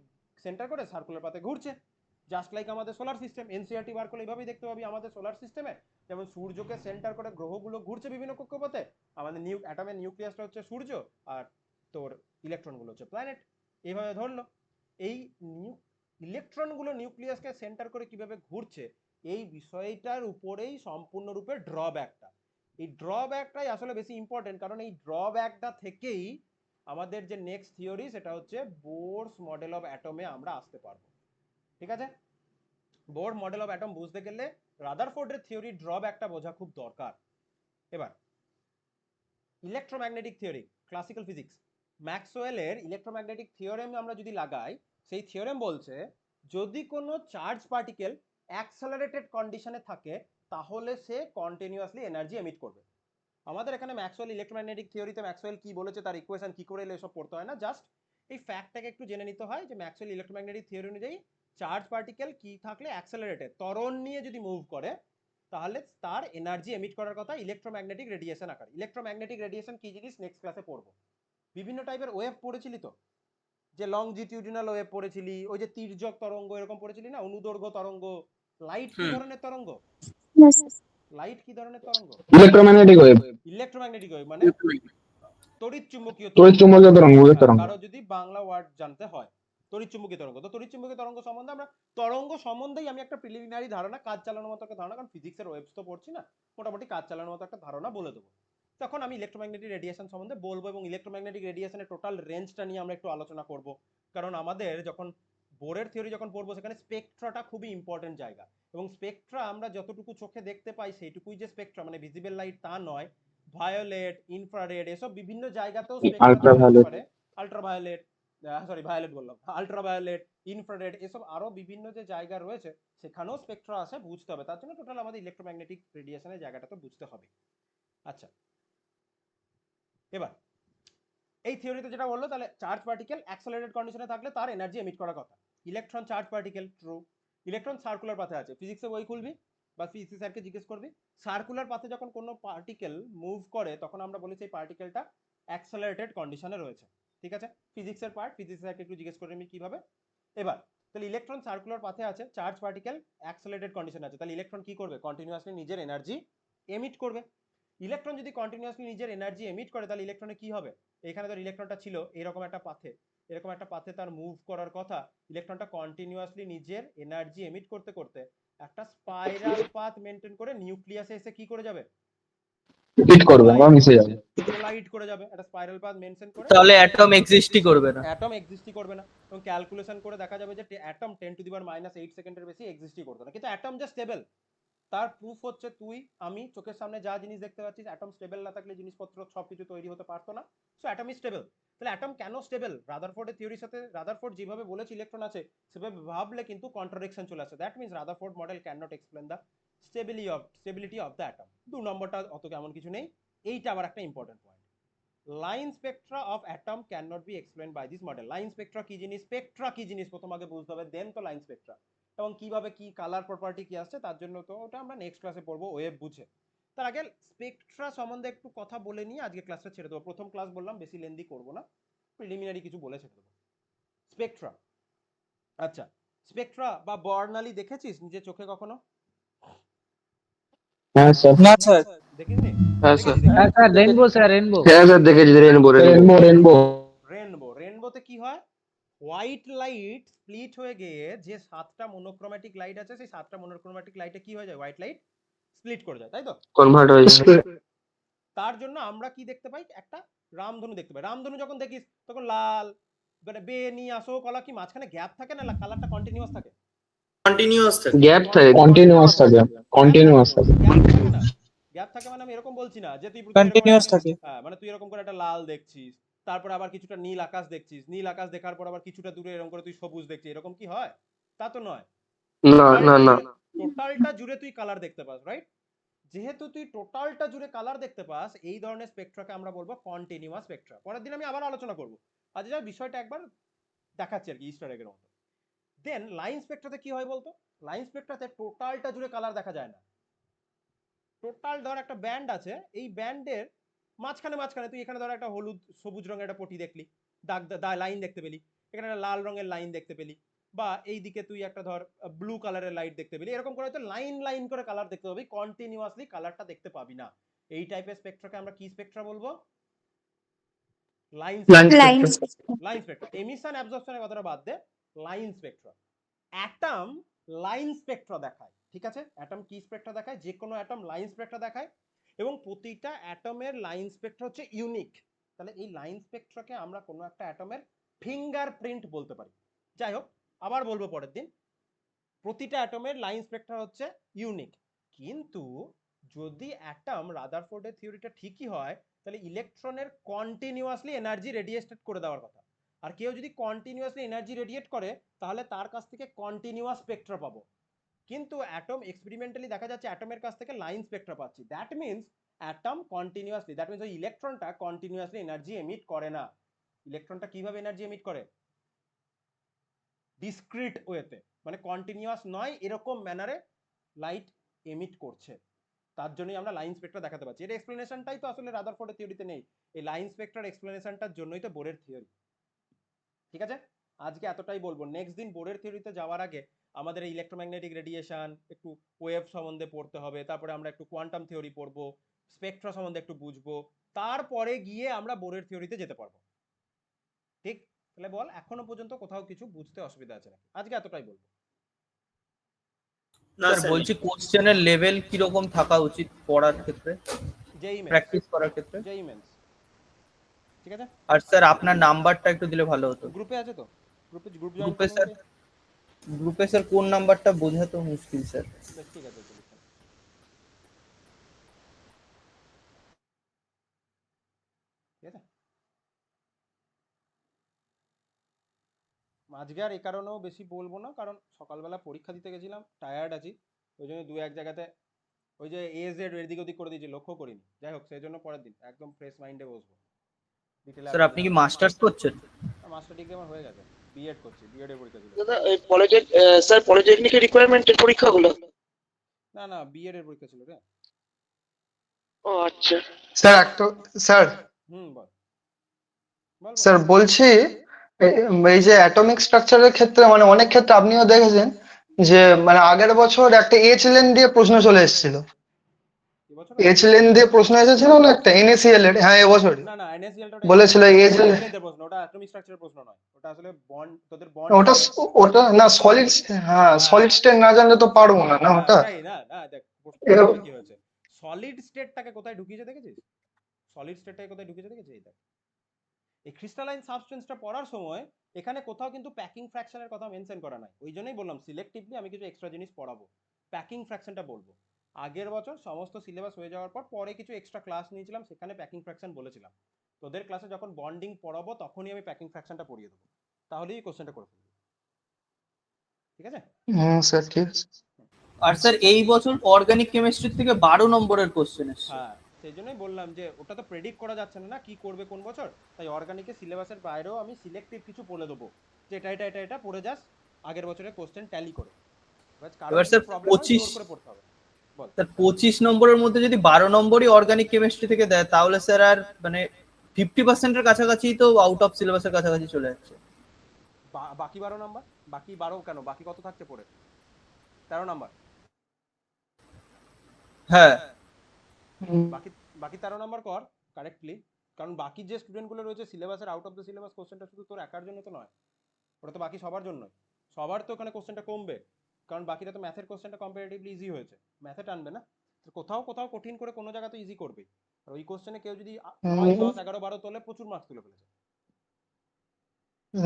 সেন্টার করে সার্কুলার পাথে ঘুরছে, জাস্ট লাইক আমাদের সোলার সিস্টেম। এনসিআরটি বার করলে এইভাবেই দেখতে পাবি আমাদের সোলার সিস্টেমে যেমন সূর্যকে সেন্টার করে গ্রহগুলো ঘুরছে বিভিন্ন কক্ষপথে, আমাদের অ্যাটমের নিউক্লিয়াসটা হচ্ছে সূর্য, আর তোর ইলেকট্রনগুলো হচ্ছে প্ল্যানেট, এইভাবে ধরলো। এই ইলেকট্রনগুলো নিউক্লিয়াসকে সেন্টার করে কিভাবে ঘুরছে এই বিষয়টার উপরেই সম্পূর্ণরূপে ড্রব্যাকটা, এই ড্রব্যাকটাই আসলে বেশি ইম্পর্টেন্ট, কারণ এই ড্রব্যাকটা থেকেই আমাদের যে নেক্সট থিওরি সেটা হচ্ছে বোরস মডেল অফ অ্যাটমে আমরা আসতে পারবো। ঠিক আছে, বোর মডেল অফ অ্যাটম বুঝতে গেলে রাদারফোর্ডের থিওরি ড্রব্যাকটা বোঝা খুব দরকার। এবার ইলেকট্রোম্যাগনেটিক থিওরি, ক্লাসিক্যাল ফিজিক্স, ম্যাক্সওয়েলের ইলেকট্রোম্যাগনেটিক থিওরেম আমরা যদি লাগাই, সেই থিওরেম বলছে যদি কোনো চার্জ পার্টিকেল অ্যাক্সেলারেটেড কন্ডিশনে থাকে তাহলে সে কন্টিনিউয়াসলি এনার্জি এমিট করবে। আমাদের এখানে ম্যাক্সওয়েল ইলেকট্রোম্যাগনেটিক থিওরিতে ম্যাক্সওয়েল কি বলেছে তার ইকুয়েশন কি করে এলো এসব পড়তে হয় না, জাস্ট এই ফ্যাক্টটাকে একটু জেনে নিতে হয় যে ম্যাক্সওয়েল ইলেকট্রোম্যাগনেটিক থিওরি অনুযায়ী চার্জ পার্টিকেল কি থাকলে অ্যাক্সেলারেটেড ত্বরণ নিয়ে যদি মুভ করে তাহলে তার এনার্জি এমিট করার কথা ইলেকট্রোম্যাগনেটিক রেডিয়েশন আকারে। ইলেকট্রোম্যাগনেটিক রেডিয়েশন কি জিনিস নেক্সট ক্লাসে পড়বো। বিভিন্ন টাইপের ওয়েভ পড়েছিলি তো, যে লংজিটিউডিনাল ওয়েভ পড়েছিলি, ওই যে তির্যক তরঙ্গ এরকম পড়েছিলি না, অনুদৈর্ঘ্য তরঙ্গ। লাইট কি ধরনের তরঙ্গ? লাইট কি ধরনের তরঙ্গ? Electromagnetic wave. ইলেকট্রোম্যাগনেটিক ওয়েভ মানে তড়িৎ চুম্বকীয় তরঙ্গ। কারো যদি বাংলা ওয়ার্ড জানতে হয়, তড়িৎ চুম্বকীয় তরঙ্গ। তো তড়িৎ চুম্বকীয় তরঙ্গ সম্বন্ধে আমরা তরঙ্গ সম্বন্ধেই আমি একটা প্রিলিমিনারি ধারণা, কাজ চালানোর মতো একটা ধারণা, কারণ ফিজিক্সের ওয়েবস তো পড়ছি না, মোটামুটি কাজ চালানোর মতো একটা ধারণা বলে দেবো। তখন আমি ইলেকট্রোম্যাগনেটিক রেডিয়েশন সম্বন্ধে বলবো, এবং ইলেকট্রোম্যাগনেটিক রেডিয়েশনের টোটাল রেঞ্জটা নিয়ে আমরা একটু আলোচনা করব, কারণ আমাদের যখন বোরের থিওরি যখন পড়বো সেখানে স্পেকট্রাটা খুবই ইম্পর্টেন্ট জায়গা, এবং স্পেকট্রা আমরা যতটুকু চোখে দেখতে পাই সেইটুকুই যে স্পেকট্রা, মানে ভিজিবল লাইট তা নয়, ভায়োলেট, ইনফ্রারেড, এসব বিভিন্ন জায়গাতেও আল্ট্রাভায়োলেট, ভায়োলেট বললাম, আল্ট্রাভায়োলেট, ইনফ্রারেড, এসব আরো বিভিন্ন যে জায়গা রয়েছে সেখানেও স্পেকট্রা আছে, বুঝতে হবে। তার জন্য টোটাল আমাদের ইলেকট্রোম্যাগনেটিক রেডিয়েশনের জায়গাটা তো বুঝতে হবে। আচ্ছা, এবার এই থিওরিতে যেটা বললো, তাহলে চার্জ পার্টিকেল অ্যাক্সেলারেটেড কন্ডিশনে থাকলে তার এনার্জি এমিট করার কথা। Electron charge particle, true. Electron circular পাথে আছে, ফিজিক্সে বই খুলবি বা ফিজিক্স স্যারকে জিজ্ঞেস করবি, সার্কুলার পাথে যখন কোনো পার্টিকেল মুভ করে তখন আমরা বলি সেই পার্টিকেলটা অ্যাক্সেলারেটেড কন্ডিশনে রয়েছে, ঠিক আছে? ফিজিক্সের পার্ট, ফিজিক্স স্যারকে একটু জিজ্ঞেস করে আমি কিভাবে। এবার তাহলে ইলেকট্রন সার্কুলার পাথে আছে, চার্জ পার্টিকেল অ্যাক্সেলারেটেড কন্ডিশনে আছে, তাহলে ইলেকট্রন কি করবে? কন্টিনিউয়াসলি নিজের এনার্জি এমিট করবে। ইলেকট্রন যদি কন্টিনিউয়াসলি নিজের এনার্জি এমিট করে তাহলে ইলেকট্রনে কি হবে? এখানে ধর ইলেকট্রনটা ছিল এরকম একটা পাথে, এরকম একটা পাথে তার মুভ করার কথা, ইলেকট্রনটা কন্টিনিউয়াসলি নিজের এনার্জি এমিট করতে করতে একটা স্পাইরাল পাথ মেনটেন করে নিউক্লিয়াসে এসে কি করে যাবে? হিট করবে বা মিশে যাবে। কোলাইড করে যাবে, একটা স্পাইরাল পাথ মেনটেন করে, তাহলে অ্যাটম এক্সিস্টই করবে না। অ্যাটম এক্সিস্টই করবে না। এবং ক্যালকুলেশন করে দেখা যাবে যে অ্যাটম 10⁻⁸ সেকেন্ডের বেশি এক্সিস্টই করতো না, কিন্তু অ্যাটম যে স্টেবল তার প্রুফ হচ্ছে তুই আমি চোখের সামনে যা জিনিস দেখতে পাচ্ছিস, অ্যাটম স্টেবল না থাকলে জিনিসপত্র সবকিছু তৈরি হতে পারতো না। So atom is stable. তাহলে অ্যাটম কেন স্টেবল? রাদারফোর্ডের থিওরির সাথে রাদারফোর্ড যেভাবে বলেছে ইলেকট্রন আছে সেভাবে ভাবলে কিন্তু কন্ট্রাডিকশন চলে আসে। That means Rutherford model can not explain the stability of the atom. 2 নম্বরটা অত কেমন কিছু নেই, এইটা আবার একটা important point. Line spectra of atom can not be explain by this model. Line spectra কি জিনিস, স্পেকট্রা কি জিনিস প্রথম আগে বুঝতে হবে, দেন তো লাইন স্পেকট্রা। এবং কিভাবে কি কালার প্রপার্টি কি আসছে তার জন্য তো ওটা আমরা নেক্সট ক্লাসে পড়বো ওয়েভ বুঝে। তার আগে স্পেকট্রা সম্বন্ধে একটু কথা বলে নিয়ে আজকে ক্লাসটা ছেড়ে দেবো। প্রথম ক্লাস বললাম বেশি লেন্দি করবো না, প্রিলিমিনারি কিছু বলে ছেড়ে দেবো। স্পেকট্রা, আচ্ছা স্পেকট্রা বা বর্ণালী দেখেছিস নিজে চোখে কখনো? হ্যাঁ স্যার। না স্যার। দেখিসনি? হ্যাঁ স্যার। হ্যাঁ স্যার, রেনবো স্যার, রেনবো। হ্যাঁ স্যার দেখেছি, রেনবো রেনবো রেনবো। রেনবো, রেনবোতে কি হয়? হোয়াইট লাইট স্প্লিট হয়ে গিয়ে যে 7টা মনোক্রোম্যাটিক লাইট আছে সেই 7টা মনোক্রোম্যাটিক লাইটে কি হয়ে যায়? হোয়াইট লাইট স্প্লিট করে যায়, তাই তো? কনভার্ট হয়ে যাবে। তার জন্য আমরা কি দেখতে পাই? একটা রামধনু দেখতে পাই। রামধনু যখন দেখিস তখন লাল, মানে বে নিয়ে আসো কলা, কি মাঝখানে গ্যাপ থাকে না, কালারটা কন্টিনিউয়াস থাকে? কন্টিনিউয়াস থাকে। গ্যাপ থাকে, কন্টিনিউয়াস থাকে, কন্টিনিউয়াস থাকে। গ্যাপ থাকে না, গ্যাপ থাকে মানে আমি এরকম বলছি না যে তুই কন্টিনিউয়াস থাকে। হ্যাঁ, মানে তুই এরকম করে একটা লাল দেখছিস, তারপর আবার কিছুটা নীল আকাশ দেখছিস, নীল আকাশ দেখার পর আবার কিছুটা দূরে এরকম করে তুই সবুজ দেখছিস, এরকম কি হয়? তা তো নয়। না না না। টোটালটা জুড়ে তুই কালার দেখতে পাস, রাইট? যেহেতু তুই টোটালটা জুড়ে কালার দেখতে পাস, এই ধরনের স্পেকট্রাকে আমরা বলবো কন্টিনিউয়াস স্পেকট্রা। পরের দিন আমি আবার আলোচনা করব, আজ যা বিষয়টা একবার দেখাচ্ছি আর কি, ইস্টার এগের মতো। দেন লাইন স্পেকট্রাতে কি হয় বলতো? লাইন স্পেকট্রাতে টোটালটা জুড়ে কালার দেখা যায় না। টোটাল ধর একটা ব্যান্ড আছে, এই ব্যান্ডের মাঝখানে মাঝখানে তুই এখানে ধর একটা হলুদ সবুজ রঙের একটা পটি দেখলি, দাগ লাইন দেখতে পেলি, এখানে একটা লাল রঙের লাইন দেখতে পেলি, বা এই দিকে তুই একটা ধর ব্লু কালারের লাইট দেখতে পেলি, এরকম করে তো লাইন লাইন করে কালার দেখতে পাবি, কন্টিনিউয়াসলি কালারটা দেখতে পাবি না। এই টাইপের স্পেকট্রাকে আমরা কি স্পেকট্রা বলবো? Line line line spectra. Emission অ্যাবজর্পশনের কথাটা বাদ দে, line spectra. Atom line spectra দেখায়, ঠিক আছে? অ্যাটম কি স্পেকট্রা দেখায়? যে কোনো অ্যাটম লাইন স্পেকট্রা দেখায়, এবং প্রতিটা অ্যাটমের লাইন স্পেকট্রা হচ্ছে ইউনিক। তাহলে এই লাইন স্পেকট্রাকে আমরা কোনো একটা অ্যাটমের ফিঙ্গারপ্রিন্ট বলতে পারি। যাই হোক, আবার বলবো পরের দিন, প্রতিটা অ্যাটমের লাইন স্পেকট্রা হচ্ছে ইউনিক। কিন্তু যদি অ্যাটম রাদারফোর্ডের থিওরিটা ঠিকই হয় তাহলে ইলেকট্রনের কন্টিনিউয়াসলি এনার্জি রেডিয়েট করে দেওয়ার কথা। আর কেউ যদি কন্টিনিউয়াসলি এনার্জি রেডিয়েট করে তাহলে তার কাছ থেকে কন্টিনিউয়াস স্পেকট্রা পাবো। কিন্তু অ্যাটম এক্সপেরিমেন্টালি দেখা যাচ্ছে অ্যাটমের কাছ থেকে লাইন স্পেকট্রা পাচ্ছি। That means atom continuously, that means ওই ইলেকট্রনটা কন্টিনিউয়াসলি এনার্জি এমিট করে না। ইলেকট্রনটা কিভাবে এনার্জি এমিট করে? ডিসক্রিট ওয়েতে, মানে কন্টিনিউয়াস নয় এরকম ম্যানারে লাইট এমিট করছে। তার জন্যই আমরা লাইন স্পেকট্রা দেখাতে পাচ্ছি। এর এক্সপ্লেনেশনটাই তো আসলে রাদারফোর্ডের থিওরিতে নেই, এই লাইন স্পেকট্রার এক্সপ্লেনেশনটার জন্যই তো বোরের থিওরি। ঠিক আছে, আজকে এতটাই বলবো। নেক্সট দিন বোরের থিওরিতে যাওয়ার আগে আমাদের এই ইলেকট্রোম্যাগনেটিক রেডিয়েশন, একটু ওয়েভ সম্বন্ধে পড়তে হবে, তারপরে আমরা একটু কোয়ান্টাম থিওরি পড়বো, স্পেকট্রা সম্বন্ধে একটু বুঝবো, তারপরে গিয়ে আমরা বোরের থিওরিতে যেতে পারবো। ঠিক? তাহলে বল এখনো পর্যন্ত কোথাও কিছু বুঝতে অসুবিধা আছে নাকি? আজকে এতটাই বলবো। না স্যার স্যার, বলছি কোশ্চেনের লেভেল কি রকম থাকা উচিত পড়ার ক্ষেত্রে, যেই মেন্স, প্র্যাকটিস করার ক্ষেত্রে? যেই মেন্স, ঠিক আছে? আর স্যার আপনার নাম্বারটা একটু দিলে ভালো হতো। গ্রুপে আছে তো? গ্রুপ জয়েন গ্রুপে করবেন স্যার, কি? গ্রুপে স্যার কোন নাম্বারটা বোঝা তো মুশকিল স্যার। বেশ, ঠিক আছে, চলুন। ঠিক আছে, আজকে আর এই কারণেও বেশি বলবো না, কারণ সকালবেলা পরীক্ষা দিতে গেছিলাম, টায়ার্ড আছি, ওই জন্য 2-1 জায়গাতে ওই যে AZ এদিক ওদিক করে দিয়েছি, লক্ষ্য করিনি। যাই হোক, সেই জন্য পরের দিন একদম ফ্রেশ মাইন্ডে বসবো। স্যার আপনি কি মাস্টার্স করছেন? মাস্টার ডিগ্রি আমার হয়ে গেছে। বিএড করছি, বিএড এর পরীক্ষা ছিল। দাদা এই স্যার পলিটেকনিকের রিকোয়ারমেন্টের পরীক্ষাগুলো? না না, বিএড এর পরীক্ষা ছিল রে। ও আচ্ছা। স্যার একটা স্যার বল বল বল। স্যার বলছি এই যে অ্যাটমিক স্ট্রাকচারের ক্ষেত্রে মানে অনেক ক্ষেত্রে আপনিও দেখেছেন যে মানে আগের বছর একটা এইচ লেন দিয়ে প্রশ্ন চলে এসেছিল। এবছর এইচ লেন দিয়ে প্রশ্ন এসেছিল না একটা NaCl এর, হ্যাঁ এবছরই না না, NaCl টা বলেছিল এইচ এর প্রশ্ন, ওটা অ্যাটমিক স্ট্রাকচারের প্রশ্ন নয়, ওটা আসলে বন্ড, তোদের বন্ড ওটা ওটা না সলিড, হ্যাঁ সলিড স্টেট না জানলে তো পারবো না না ওটা। ওটাই না না, দেখ প্রশ্নটা কি হয়েছে, সলিড স্টেটটাকে কোথায় ঢুকিয়েছে দেখেছিস? সলিড স্টেটটাকে কোথায় ঢুকিয়েছে দেখেছিস? এই দেখ, এই ক্রিস্টালাইন সাবস্টেন্সটা পড়ার সময় এখানে কোথাও কিন্তু প্যাকিং ফ্র্যাকশনের কথা মেনশন করা নাই। ওই জন্যই বললাম সিলেক্টিভলি আমি কিছু এক্সট্রা জিনিস পড়াবো, প্যাকিং ফ্র্যাকশনটা বলবো। আগের বছর সমস্ত সিলেবাস হয়ে যাওয়ার পর পরে কিছু এক্সট্রা ক্লাস নিয়েছিলাম, সেখানে প্যাকিং ফ্র্যাকশন বলেছিলাম। তোদের ক্লাসে যখন বন্ডিং পড়াবো তখনই আমি প্যাকিং ফ্র্যাকশনটা পড়িয়ে দেবো, তাহলেই কোশ্চেনটা করে ফেলবো। ঠিক আছে? স্যার ঠিক আছে। আর স্যার এই বছর অর্গানিক কেমিস্ট্রি থেকে 12 নম্বরের কোশ্চেন এসেছে। হ্যাঁ, সেই জন্যই বললাম যে ওটা তো প্রেডিক্ট করা যাচ্ছে না কি করবে কোন বছর, তাই অর্গানিকের সিলেবাসের বাইরেও আমি সিলেক্টিভ কিছু বলে দেবো যে এটা এটা এটা এটা পড়ে যাস, আগের বছরের কোশ্চেন ট্যালি করে। এবার স্যার 25 করে পড়তে হবে। বল স্যার 25 নম্বরের মধ্যে যদি 12 নম্বরই অর্গানিক কেমিস্ট্রি থেকে দেয় তাহলে স্যার আর মানে 50% এর কাছাকাছি তো আউট অফ সিলেবাসের কাছাকাছি চলে যাচ্ছে। বাকি 12 নাম্বার, বাকি 12 কেন, বাকি কত থাকছে পড়ে? 13 নাম্বার। হ্যাঁ, বাকি বাকি 13 নাম্বার কর কারেক্টলি, কারণ বাকি যে স্টুডেন্টগুলো রয়েছে সিলেবাসের আউট অফ দ্য সিলেবাস কোশ্চেনটা শুধু তোর একার জন্য তো নয়, ওটা তো বাকি সবার জন্যই। সবার তো ওখানে কোশ্চেনটা কমবে, কারণ বাকিটা তো ম্যাথের কোশ্চেনটা কম্পারেটিভলি ইজি হয়েছে, ম্যাথে টানবে না, কোথাও কোথাও কঠিন করে কোনো জায়গা তো ইজি করবে। আর ওই কোশ্চেনে কেউ যদি 9, 10, 11, 12 তোলে, প্রচুর মার্কস তুলে ফেলেছে।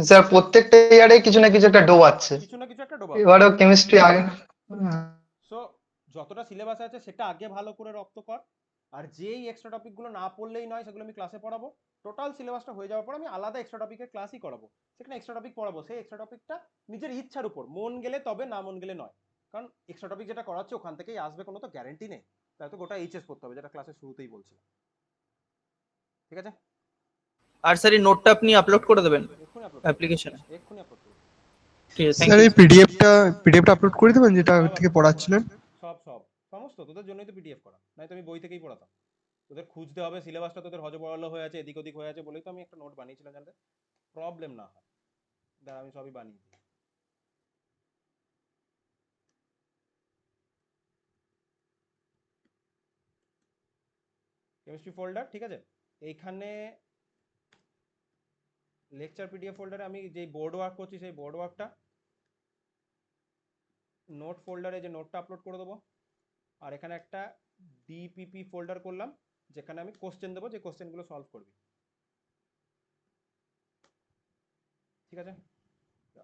স্যার প্রত্যেকটা ইয়ারে কিছু না কিছু একটা ডোবাচ্ছে, কিছু না কিছু একটা ডোবা। এবারেও কেমিস্ট্রি আগে। সো যতটা সিলেবাস আছে সেটা আগে ভালো করে রপ্ত কর, আর যেই এক্সট্রা টপিকগুলো না পড়লেই নয় সেগুলো আমি ক্লাসে পড়াবো। টোটাল সিলেবাসটা হয়ে যাওয়ার পর আমি আলাদা এক্সট্রা টপিকের ক্লাসই করাবো, সেখানে এক্সট্রা টপিক পড়াবো। সেই এক্সট্রা টপিকটা নিজের ইচ্ছার উপর, মন গেলে তবে, না মন গেলে নয়, কারণ এক্সট্রা টপিক যেটা করাচ্ছে ওখান থেকেই আসবে কোনো তো গ্যারেন্টি নেই, তাই তো গোটা এইচএস পড়তে হবে, যেটা ক্লাসের শুরুতেই বলছিলাম। ঠিক আছে? আর স্যার এই নোটটা আপনি আপলোড করে দেবেন এক্ষুনি আপলোড অ্যাপ্লিকেশনে। এক্ষুনি আপলোড করবো। ঠিক আছে, থ্যাংক স্যার ইউ। এই পিডিএফটা আপলোড করে দেবেন যেটা থেকে পড়াচ্ছিলেন? সব সমস্ত তোদের জন্যই তো পিডিএফ করা, নাই তো আমি বই থেকেই পড়াতাম। তোদের খুঁজতে হবে, সিলেবাসটা তোদের হজবরল হয়ে আছে, এদিক ওদিক হয়ে আছে বলেই তো আমি একটা নোট বানিয়েছিলাম, যাতে প্রবলেম না হয়। দাঁড়া আমি সবই বানিয়ে দিই। কেমিস্ট্রি ফোল্ডার, ঠিক আছে? এইখানে লেকচার পিডিএফ ফোল্ডারে আমি যেই বোর্ড ওয়ার্ক করছি সেই বোর্ড ওয়ার্কটা, নোট ফোল্ডারে যে নোটটা আপলোড করে দেবো, আর এখানে একটা ডিপিপি ফোল্ডার করলাম যেখানে আমি কোশ্চেন দেবো, যে কোশ্চেনগুলো সলভ করবি। ঠিক আছে?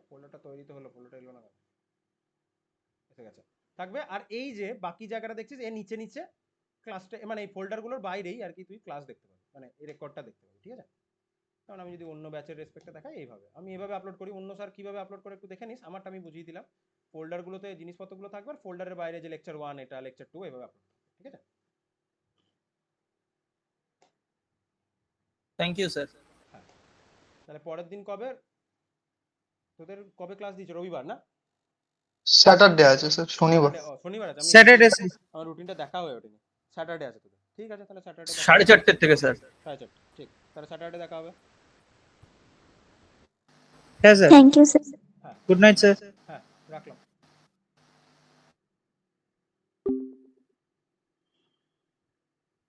ফোল্ডারটা তৈরি তো হলো, ফোল্ডারটা এলো না, এসে গেছে, থাকবে। আর এই যে বাকি জায়গাটা দেখছিস এর নিচে নিচে ক্লাসটা, মানে এই ফোল্ডারগুলোর বাইরেই আর কি তুই ক্লাস দেখতে পাবি, মানে এই রেকর্ডটা দেখতে পাবি। ঠিক আছে? কারণ আমি যদি অন্য ব্যাচের রেসপেক্টে দেখাই, এইভাবে আমি এভাবে আপলোড করি, অন্য স্যার কিভাবে আপলোড করে একটু দেখে নিস, আমারটা আমি বুঝিয়ে দিলাম। ফোল্ডারগুলোতে জিনিসপত্রগুলো থাকবে, আর ফোল্ডারের বাইরে যে লেকচার 1 এটা, লেকচার 2 এভাবে আপলোড করবে। ঠিক আছে? Thank you sir. হ্যাঁ, তাহলে পরের দিন কবে তোদের, কবে ক্লাস দিচ্ছে? রবিবার না? স্যাটারডে আছে স্যার, শনিবার। শনিবার আছে। স্যাটারডে আমার রুটিনটা দেখা হয়ে ওঠেনি। স্যাটারডে আছে তোদের, ঠিক আছে? তাহলে স্যাটারডে 4:30 থেকে স্যার। 4:30, ঠিক, তাহলে স্যাটারডে দেখা হবে। হ্যাঁ sir, thank you sir. Good night sir. হ্যাঁ, রাখলাম।